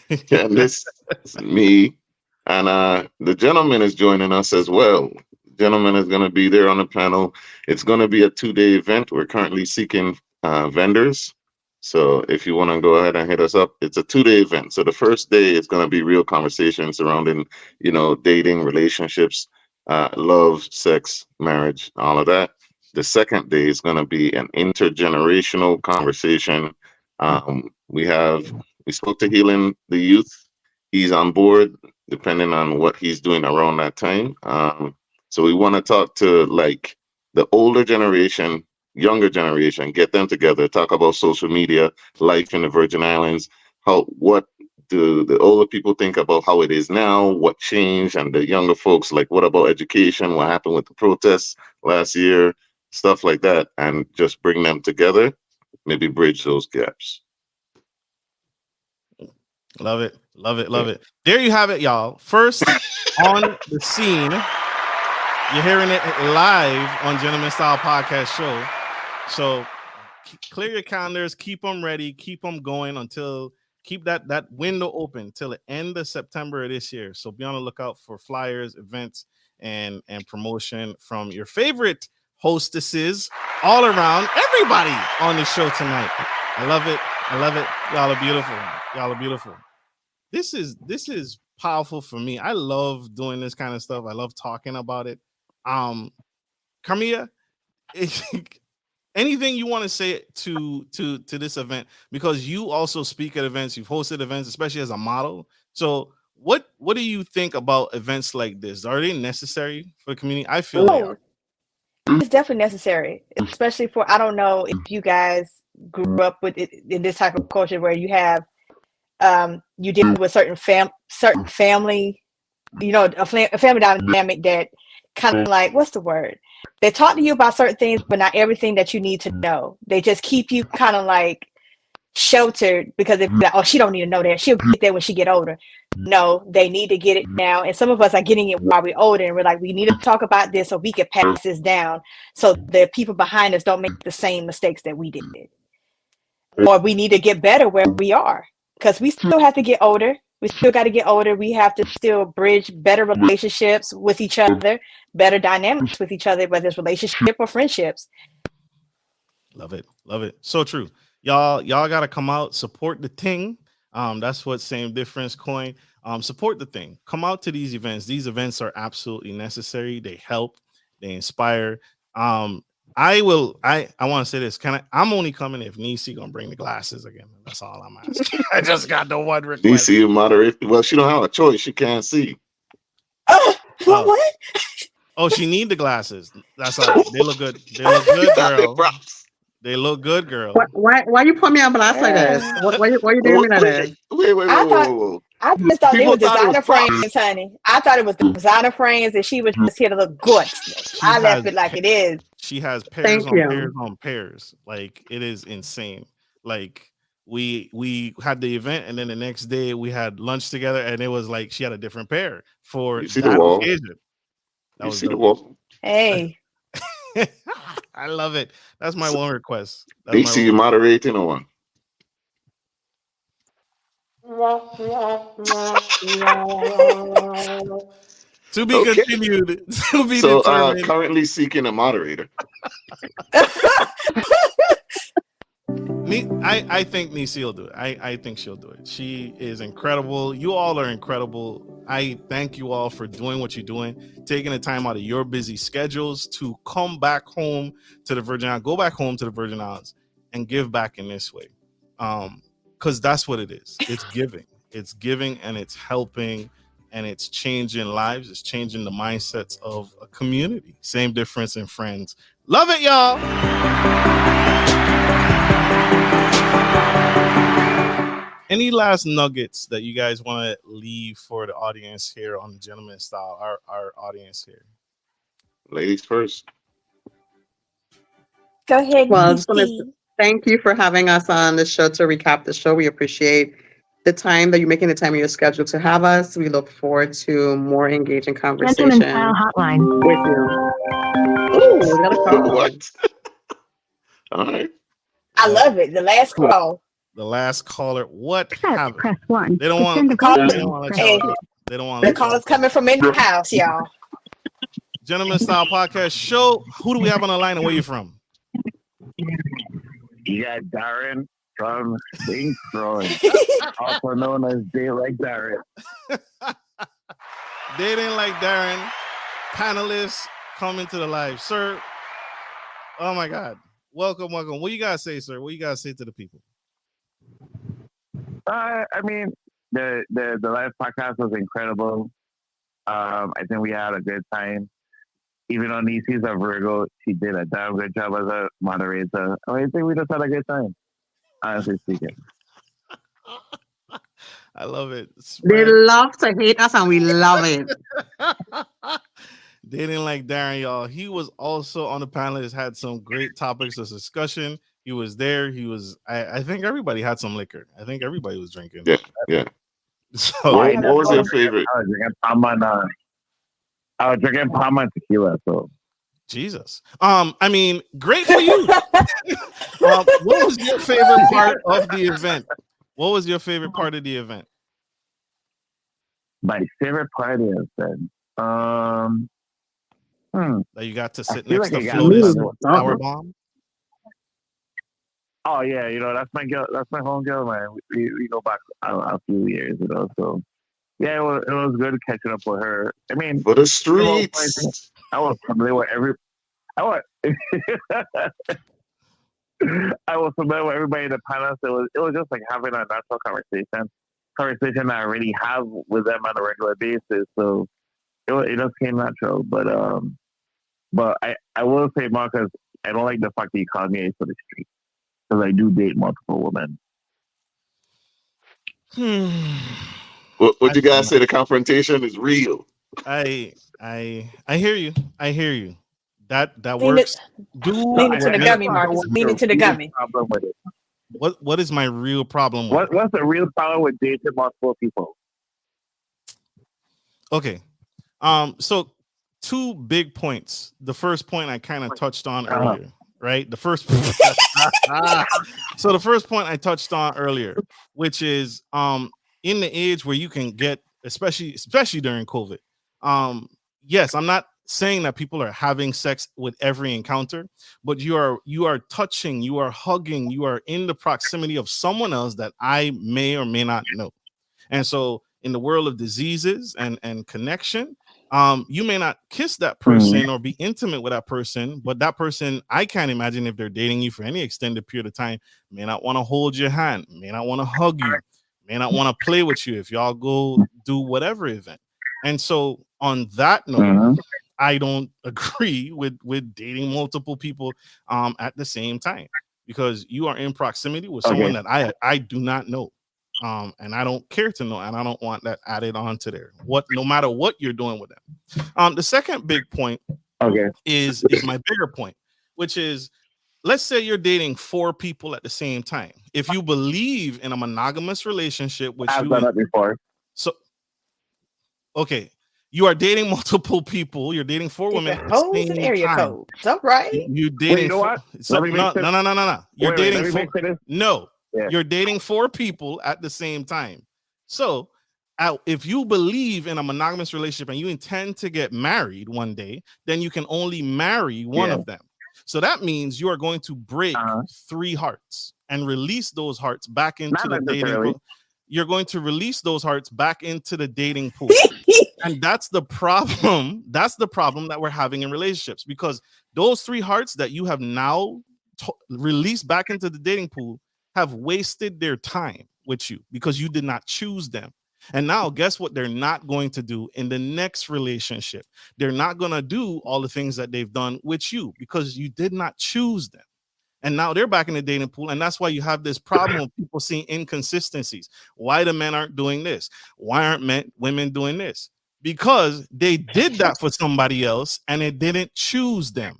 Candice, me, and the gentleman is joining us as well. The gentleman is going to be there on the panel. It's going to be a 2-day event. We're currently seeking vendors. So if you want to go ahead and hit us up, it's a 2-day event. So the first day is going to be real conversation surrounding, dating, relationships, love, sex, marriage, all of that. The second day is going to be an intergenerational conversation. We spoke to Healing the Youth. He's on board, depending on what he's doing around that time. So we want to talk to like the older generation, younger generation, get them together, talk about social media, life in the Virgin Islands, what do the older people think about how it is now, what changed, and the younger folks, like, what about education, what happened with the protests last year, stuff like that, and just bring them together, maybe bridge those gaps. Love it. Love it. Love it. There you have it, y'all. First on the scene. You're hearing it live on Gentleman Style Podcast Show. So clear your calendars, keep them ready, keep them going keep that window open till the end of September of this year. So be on the lookout for flyers, events, and promotion from your favorite hostesses all around, everybody on the show tonight. I love it. I love it. Y'all are beautiful. Y'all are beautiful. This is powerful for me. I love doing this kind of stuff. I love talking about it. Carmia, anything you want to say to this event, because you also speak at events, you've hosted events, especially as a model. So what do you think about events like this? Are they necessary for the community? I feel they are. It's definitely necessary, especially for, I don't know if you guys grew up with it in this type of culture where you have you deal with certain family, you know, a family dynamic that kind of like, what's the word? They talk to you about certain things, but not everything that you need to know. They just keep you kind of like sheltered because they're like, oh, she don't need to know that. She'll get there when she get older. No, they need to get it now. And some of us are getting it while we're older, and we're like, we need to talk about this so we can pass this down so the people behind us don't make the same mistakes that we did. Or we need to get better where we are, because we still have to get older. We still got to get older. We have to still bridge better relationships with each other, better dynamics with each other, whether it's relationship or friendships. Love it. Love it. So true. Y'all got to come out, support the thing. That's what Same Difference Coin. Support the thing. Come out to these events. These events are absolutely necessary. They help. They inspire. I want to say this. I'm only coming if Nisi gonna bring the glasses again. That's all I'm asking. I just got the one request. Nisi moderate. Well, she don't have a choice. She can't see. What? Oh, she need the glasses. That's all right. They look good. They look good, girl. They look good, girl. Why you put me on blast like this? Why you doing me like this? Wait. I just thought they People were thought it was designer frames, honey. I thought it was designer frames, and she was just here to look good. I left it like it is. She has pairs on pairs on pairs. Like, it is insane. Like, we had the event, and then the next day we had lunch together, and it was like she had a different pair for you see the wall. occasion. You see the wall. Hey. I love it. That's my one request. Nisi, you moderating or what? To be continued. To be determined. Currently seeking a moderator. I think Nisi will do it. I think she'll do it. She is incredible. You all are incredible. I thank you all for doing what you're doing, taking the time out of your busy schedules to come back home to the Virgin Islands, go back home to the Virgin Islands and give back in this way. Because that's what it is. It's giving. It's giving, and it's helping, and it's changing lives. It's changing the mindsets of a community. Same Difference in Friends. Love it, y'all. Any last nuggets that you guys want to leave for the audience here on the Gentleman Style, our audience here? Ladies first. Go ahead. Well, I just want to thank you for having us on the show to recap the show. We appreciate the time that you're making the time in your schedule to have us. We look forward to more engaging conversation with you. Ooh, we got a call. What? All right. I love it. The last call. The last caller. What happened? Press 1. They don't want. They don't want to Hey, tell. They don't want. the call is coming from in the house, y'all. Gentleman Style Podcast Show. Who do we have on the line, and where you from? You got Daren from St. Croix, also known as Day Like Daren. Dating Like Daren, panelists coming to the live, sir. Oh my God, welcome. What you guys say, sir? What you guys say to the people? I mean, the live podcast was incredible. I think we had a good time. Even on Nisi's a Virgo, she did a damn good job as a moderator. I think we just had a good time, honestly speaking. I love it. They love to hate us, and we love it. Dating Like Daren, y'all. He was also on the panel. Has had some great topics of discussion. He was there. He was. I think everybody had some liquor. I think everybody was drinking. Yeah. So, what was your favorite? I was drinking Palma and tequila. So, Jesus. I mean, great for you. What was your favorite part of the event? What was your favorite part of the event? My favorite part of the event. That you got to sit next like to Lotus Flowerbomb. Oh yeah, that's my girl. That's my home girl, man. We go back a few years, so Yeah, it was good catching up with her. I mean, For the streets. I was familiar with I was, I was familiar with everybody in the panel. So it was just like having a natural conversation that I already have with them on a regular basis. So it just came natural. But I will say, Marcus, I don't like the fact that you called me ace for the street because I do date multiple women. What you guys say? The confrontation is real. I hear you. I hear you. That works. Lean into the gummy, Marcus. Lean into the gummy. What is my real problem with? What's the real problem with dating multiple people? Okay. So 2 big points. The first point I kind of touched on earlier, right? The first so the first point I touched on earlier, which is in the age where you can get, especially during COVID. Yes, I'm not saying that people are having sex with every encounter, but you are touching, you are hugging, you are in the proximity of someone else that I may or may not know. And so in the world of diseases and connection, you may not kiss that person or be intimate with that person, but that person, I can't imagine if they're dating you for any extended period of time, may not want to hold your hand, may not want to hug you, may not want to play with you if y'all go do whatever event. And so on that note, I don't agree with dating multiple people at the same time, because you are in proximity with someone that I do not know. And I don't care to know, and I don't want that added on to there. No matter what you're doing with them. The second big point is my bigger point, which is, let's say you're dating 4 people at the same time. If you believe in a monogamous relationship, which I've done that before. So okay, you are dating multiple people. You're dating 4 women at the same area time. Codes. All right. You're dating. Wait, you know what? So, no. You're dating 4. No, yeah. You're dating 4 people at the same time. So, if you believe in a monogamous relationship and you intend to get married one day, then you can only marry one of them. So that means you are going to break 3 hearts and release those hearts back into the dating pool. You're going to release those hearts back into the dating pool. And that's the problem. That's the problem that we're having in relationships, because those 3 hearts that you have now released back into the dating pool have wasted their time with you because you did not choose them. And now guess what they're not going to do in the next relationship? They're not going to do all the things that they've done with you because you did not choose them. And now they're back in the dating pool. And that's why you have this problem of people seeing inconsistencies. Why the men aren't doing this? Why aren't women doing this? Because they did that for somebody else and it didn't choose them.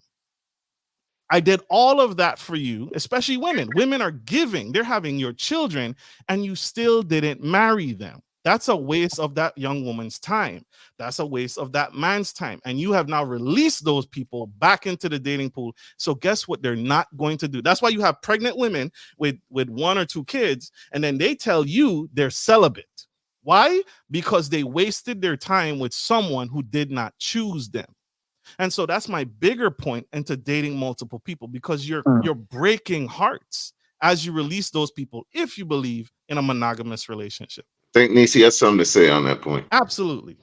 I did all of that for you, especially women. Women are giving, they're having your children, and you still didn't marry them. That's a waste of that young woman's time. That's a waste of that man's time. And you have now released those people back into the dating pool. So guess what they're not going to do? That's why you have pregnant women with 1 or 2 kids, and then they tell you they're celibate. Why? Because they wasted their time with someone who did not choose them. And so that's my bigger point into dating multiple people, because you're breaking hearts as you release those people if you believe in a monogamous relationship. I think Nisi has something to say on that point. Absolutely.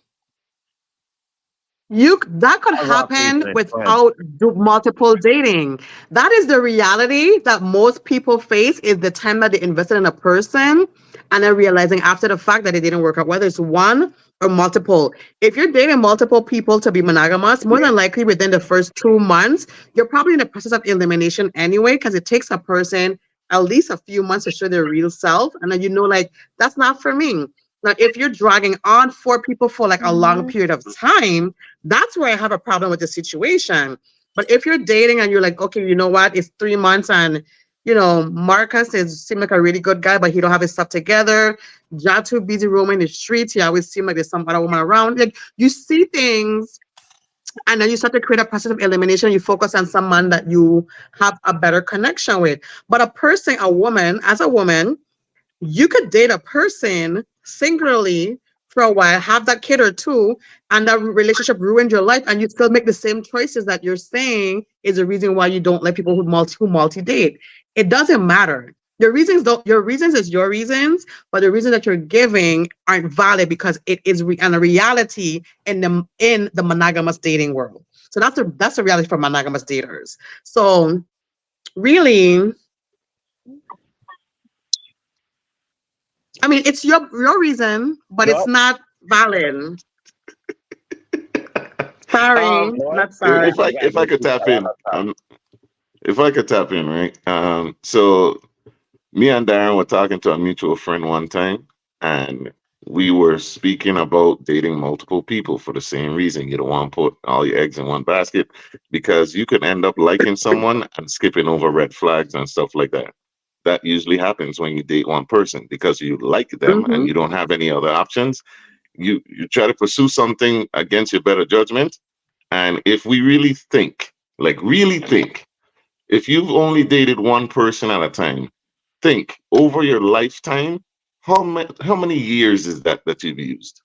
That could happen without multiple dating. That is the reality that most people face, is the time that they invested in a person and then realizing after the fact that it didn't work out, whether it's 1 or multiple. If you're dating multiple people to be monogamous, more than likely within the first 2 months, you're probably in the process of elimination anyway, because it takes a person at least a few months to show their real self. And then like, that's not for me. Now, if you're dragging on 4 people for like a long period of time, that's where I have a problem with the situation. But if you're dating and you're like, okay, you know what, it's 3 months and, Marcus seems like a really good guy, but he don't have his stuff together. Jatu busy roaming the streets. He always seems like there's some other woman around. Like, you see things, and then you start to create a process of elimination. You focus on someone that you have a better connection with. But as a woman, you could date a person singularly for a while, have that kid or 2, and that relationship ruined your life, and you still make the same choices that you're saying is the reason why you don't like people who multi-date. It doesn't matter. Your reasons don't. Your reasons is your reasons, but the reasons that you're giving aren't valid because it is and a reality in the monogamous dating world. So that's the reality for monogamous daters. So really, I mean, it's your reason, but it's not valid. Sorry, not sorry. If I could tap in, if I could tap in, right? So me and Daren were talking to a mutual friend one time, and we were speaking about dating multiple people for the same reason. You don't want to put all your eggs in one basket because you could end up liking someone and skipping over red flags and stuff like that. That usually happens when you date one person because you like them and you don't have any other options. You try to pursue something against your better judgment. And if we really think, like really think, if you've only dated one person at a time, think over your lifetime, how many years is that you've used?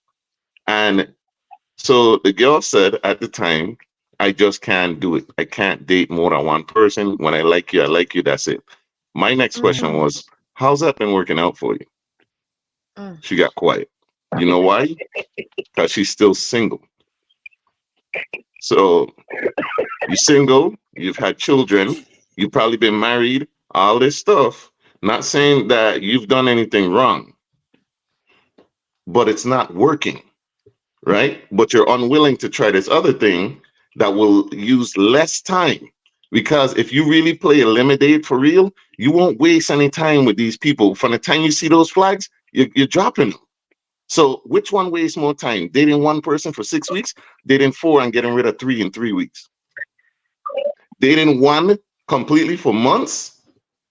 And so the girl said at the time, I just can't do it. I can't date more than one person. When I like you, that's it. My next question was, how's that been working out for you? She got quiet. You know why? Because she's still single. So you're single, you've had children, you've probably been married, all this stuff. Not saying that you've done anything wrong, but it's not working, right? But you're unwilling to try this other thing that will use less time. Because if you really play eliminate for real, you won't waste any time with these people. From the time you see those flags, you're dropping them. So which one wastes more time? Dating one person for 6 weeks, dating four and getting rid of three in 3 weeks. Dating one completely for months,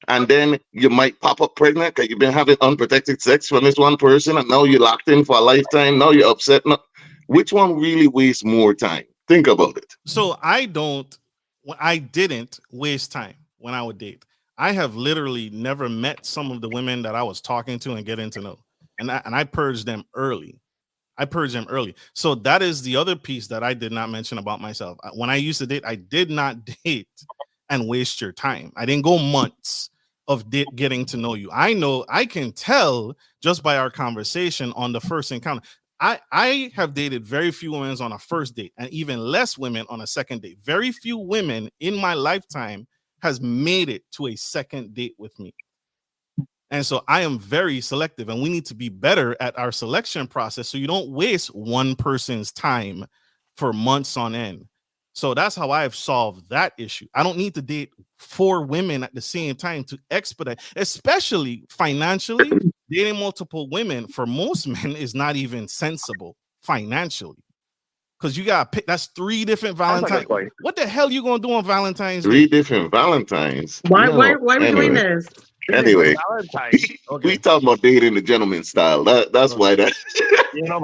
and then you might pop up pregnant because you've been having unprotected sex from this one person, and now you're locked in for a lifetime. Now you're upset. No. Which one really wastes more time? Think about it. So I didn't waste time when I would date. I have literally never met some of the women that I was talking to and getting to know. And I purged them early. So that is the other piece that I did not mention about myself. When I used to date, I did not date and waste your time. I didn't go months of getting to know you. I can tell just by our conversation on the first encounter. I have dated very few women on a first date and even less women on a second date. Very few women in my lifetime has made it to a second date with me. And so I am very selective, and we need to be better at our selection process so you don't waste one person's time for months on end. So that's how I've solved that issue. I don't need to date 4 women at the same time to expedite, especially financially. Dating multiple women for most men is not even sensible financially. Because you got to pick, that's 3 different Valentine's. What the hell you going to do on Valentine's Day? 3 different Valentines. Why are we doing this? Anyway, we talking about dating the gentleman style. That's why that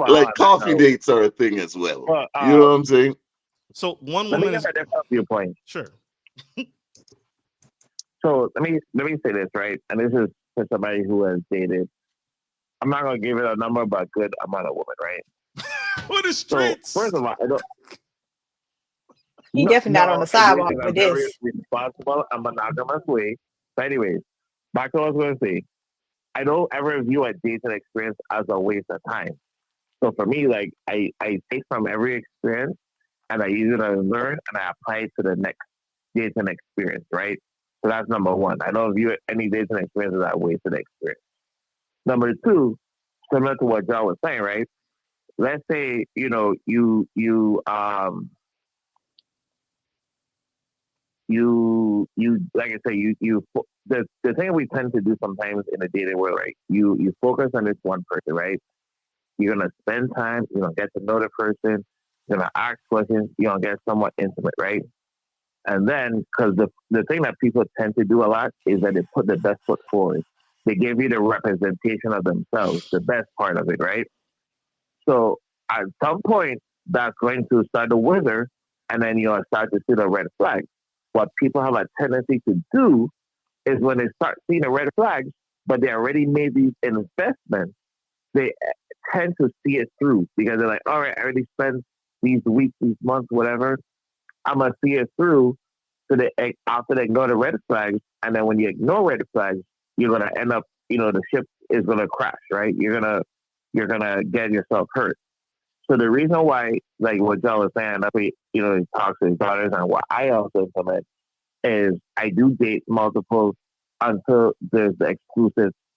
like coffee dates are a thing as well. You know what I'm saying? So one let woman me is get a different viewpoint. Sure. So let me say this, right? And this is for somebody who has dated. I'm not gonna give it a number, but a good amount of women, right? What is streets? So first of all, I don't. He definitely not on the sidewalk with this. Very responsible and monogamous way. But anyways, back to what I was going to say. I don't ever view a dating experience as a waste of time. So for me, like I take from every experience and I use it as learn and I apply it to the next dating experience, right? So that's number one. I don't view any dating experience as a wasted experience. Number two, similar to what John was saying, right? Let's say, you like I say, the thing we tend to do sometimes in the dating world, right? You focus on this one person, right? You're gonna spend time, you're gonna get to know the person, you're gonna ask questions, you're gonna get somewhat intimate, right? And then, because the thing that people tend to do a lot is that they put the best foot forward. They give you the representation of themselves, the best part of it, right? So at some point, that's going to start to wither, and then you'll start to see the red flags. What people have a tendency to do is when they start seeing the red flags, but they already made these investments, they tend to see it through because they're like, all right, I already spent these weeks, these months, whatever. I'm going to see it through. So after they ignore the red flags, and then when you ignore red flags, you're gonna end up, the ship is gonna crash, right? You're gonna get yourself hurt. So the reason why, like what John was saying, that we, he talks to his daughters, and what I also implement is I do date multiple until there's the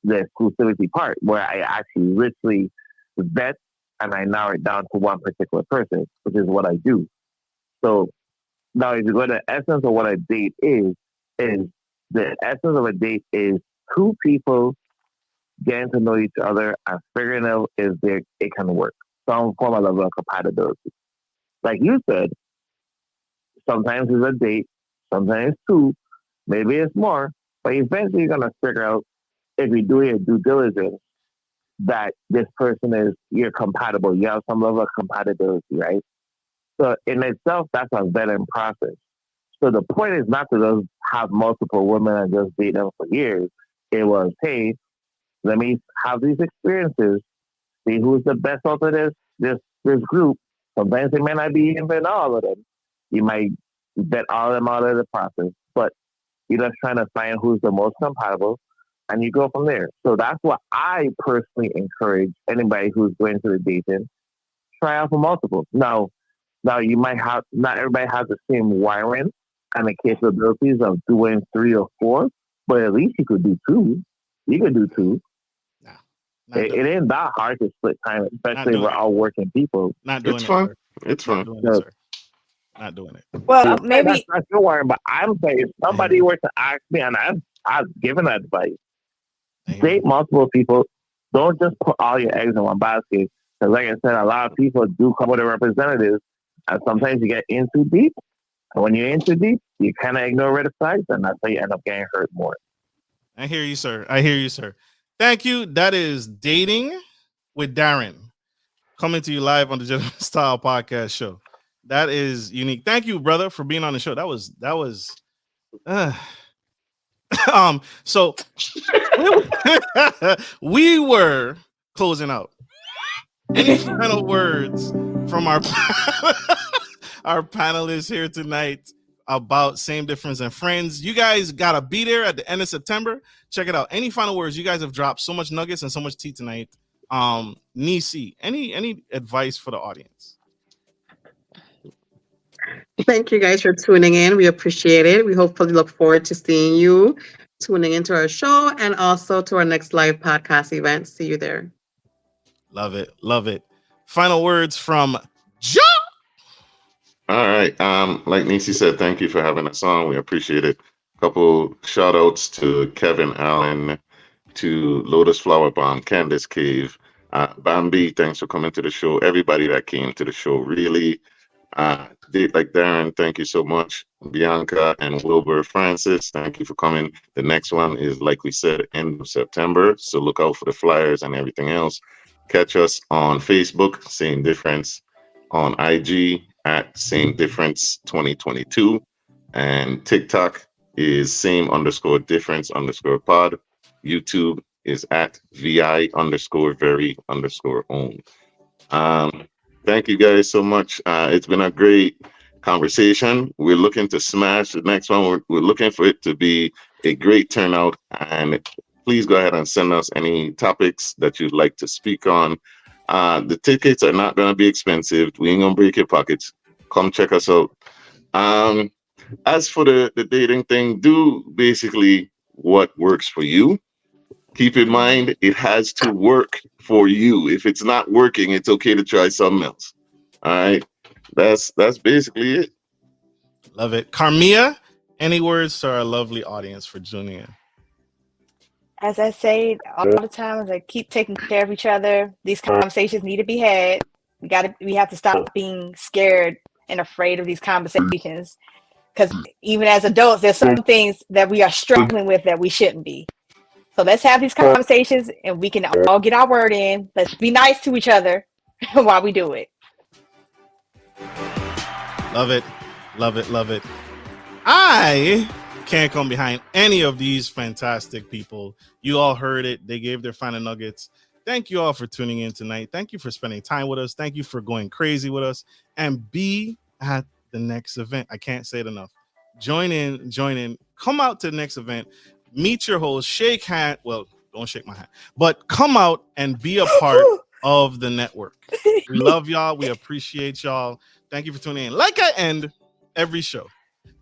exclusivity part where I actually literally vet and I narrow it down to one particular person, which is what I do. So now, if you go to the essence of what a date is the essence of a date is two people getting to know each other and figuring out if it can work. Some form of level of compatibility. Like you said, sometimes it's a date, sometimes it's two, maybe it's more, but eventually you're gonna figure out if you do your due diligence that this person you're compatible. You have some level of compatibility, right? So in itself, that's a vetting process. So the point is not to just have multiple women and just date them for years. It was, hey, let me have these experiences, see who's the best out of this group. Sometimes it may not be even all of them. You might vet all of them out of the process, but you're just trying to find who's the most compatible, and you go from there. So that's what I personally encourage anybody who's going to the dating, try out for multiple. Now you might have, not everybody has the same wiring and the capabilities of doing 3 or 4, but at least you could do 2. You could do 2. It ain't that hard to split time, especially if we're all working people. Not doing It's it, fun. sir. It's Not fun. doing it, sir. Not doing it. Well, maybe that's your wiring, but I'm saying if somebody were to ask me, and I've given advice, date multiple people. Don't just put all your eggs in one basket. Because like I said, a lot of people do come with a representative, and sometimes you get in too deep. And when you're in too deep, you kind of ignore red flags, and that's how you end up getting hurt more. I hear you, sir. I hear you, sir. Thank you. That is Dating with Daren, coming to you live on the Gentleman Style Podcast Show. That is unique. Thank you, brother, for being on the show. That was so we were closing out. Any final words from our panelists here tonight about Same Difference and Friends? You guys gotta be there at the end of September. Check it out. Any final words? You guys have dropped so much nuggets and so much tea tonight. Nisi, any advice for the audience? Thank you guys for tuning in. We appreciate it. We hopefully look forward to seeing you tuning into our show and also to our next live podcast event. See you there. Love it. Love it. Final words from John. All right. Like Nisi said, thank you for having us on. We appreciate it. Couple shout outs to Kevin Allen, to Lotus Flowerbomb, Candice Cave, Bambi, thanks for coming to the show. Everybody that came to the show, really. Like Daren, thank you so much. Bianca and Wilbur Francis, thank you for coming. The next one is, like we said, end of September. So look out for the flyers and everything else. Catch us on Facebook, Same Difference, on IG at Same Difference 2022, and TikTok is same_difference_pod. YouTube is at VI_very_own. Thank you guys so much. It's been a great conversation. We're looking to smash the next one. We're looking for it to be a great turnout, and please go ahead and send us any topics that you'd like to speak on. The tickets are not going to be expensive. We ain't going to break your pockets. Come check us out. As for the dating thing, do basically what works for you. Keep in mind, it has to work for you. If it's not working, it's okay to try something else. All right. That's basically it. Love it. Carmia, any words to our lovely audience for tuning in? As I say all the time, is keep taking care of each other. These conversations need to be had. We have to stop being scared and afraid of these conversations. Because even as adults, there's some things that we are struggling with that we shouldn't be. So let's have these conversations and we can all get our word in. Let's be nice to each other while we do it. Love it. Love it. Love it. I can't come behind any of these fantastic people. You all heard it. They gave their final nuggets. Thank you all for tuning in tonight. Thank you for spending time with us. Thank you for going crazy with us. And be at the next event. I can't say it enough. Join in. Come out to the next event. meet your host, shake hand. Well, don't shake my hand, but come out and be a part of the network. We love y'all. We appreciate y'all. Thank you for tuning in. Like I end every show,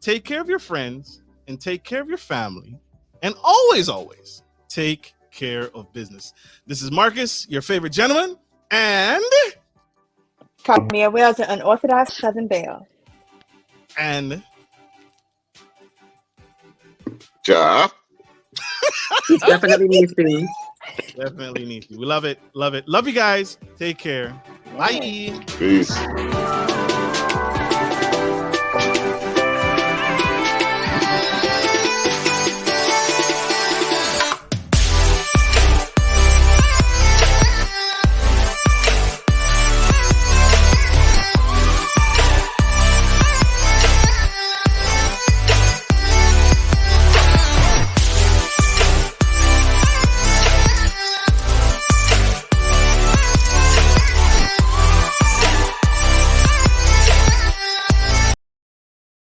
take care of your friends and take care of your family, and always, always take care of business. This is Marcus, your favorite gentleman, and Call me a Wells, an unorthodox Southern Belle. Ja. Definitely needs to. Definitely need to. We love it. Love it. Love you guys. Take care. Bye. Peace.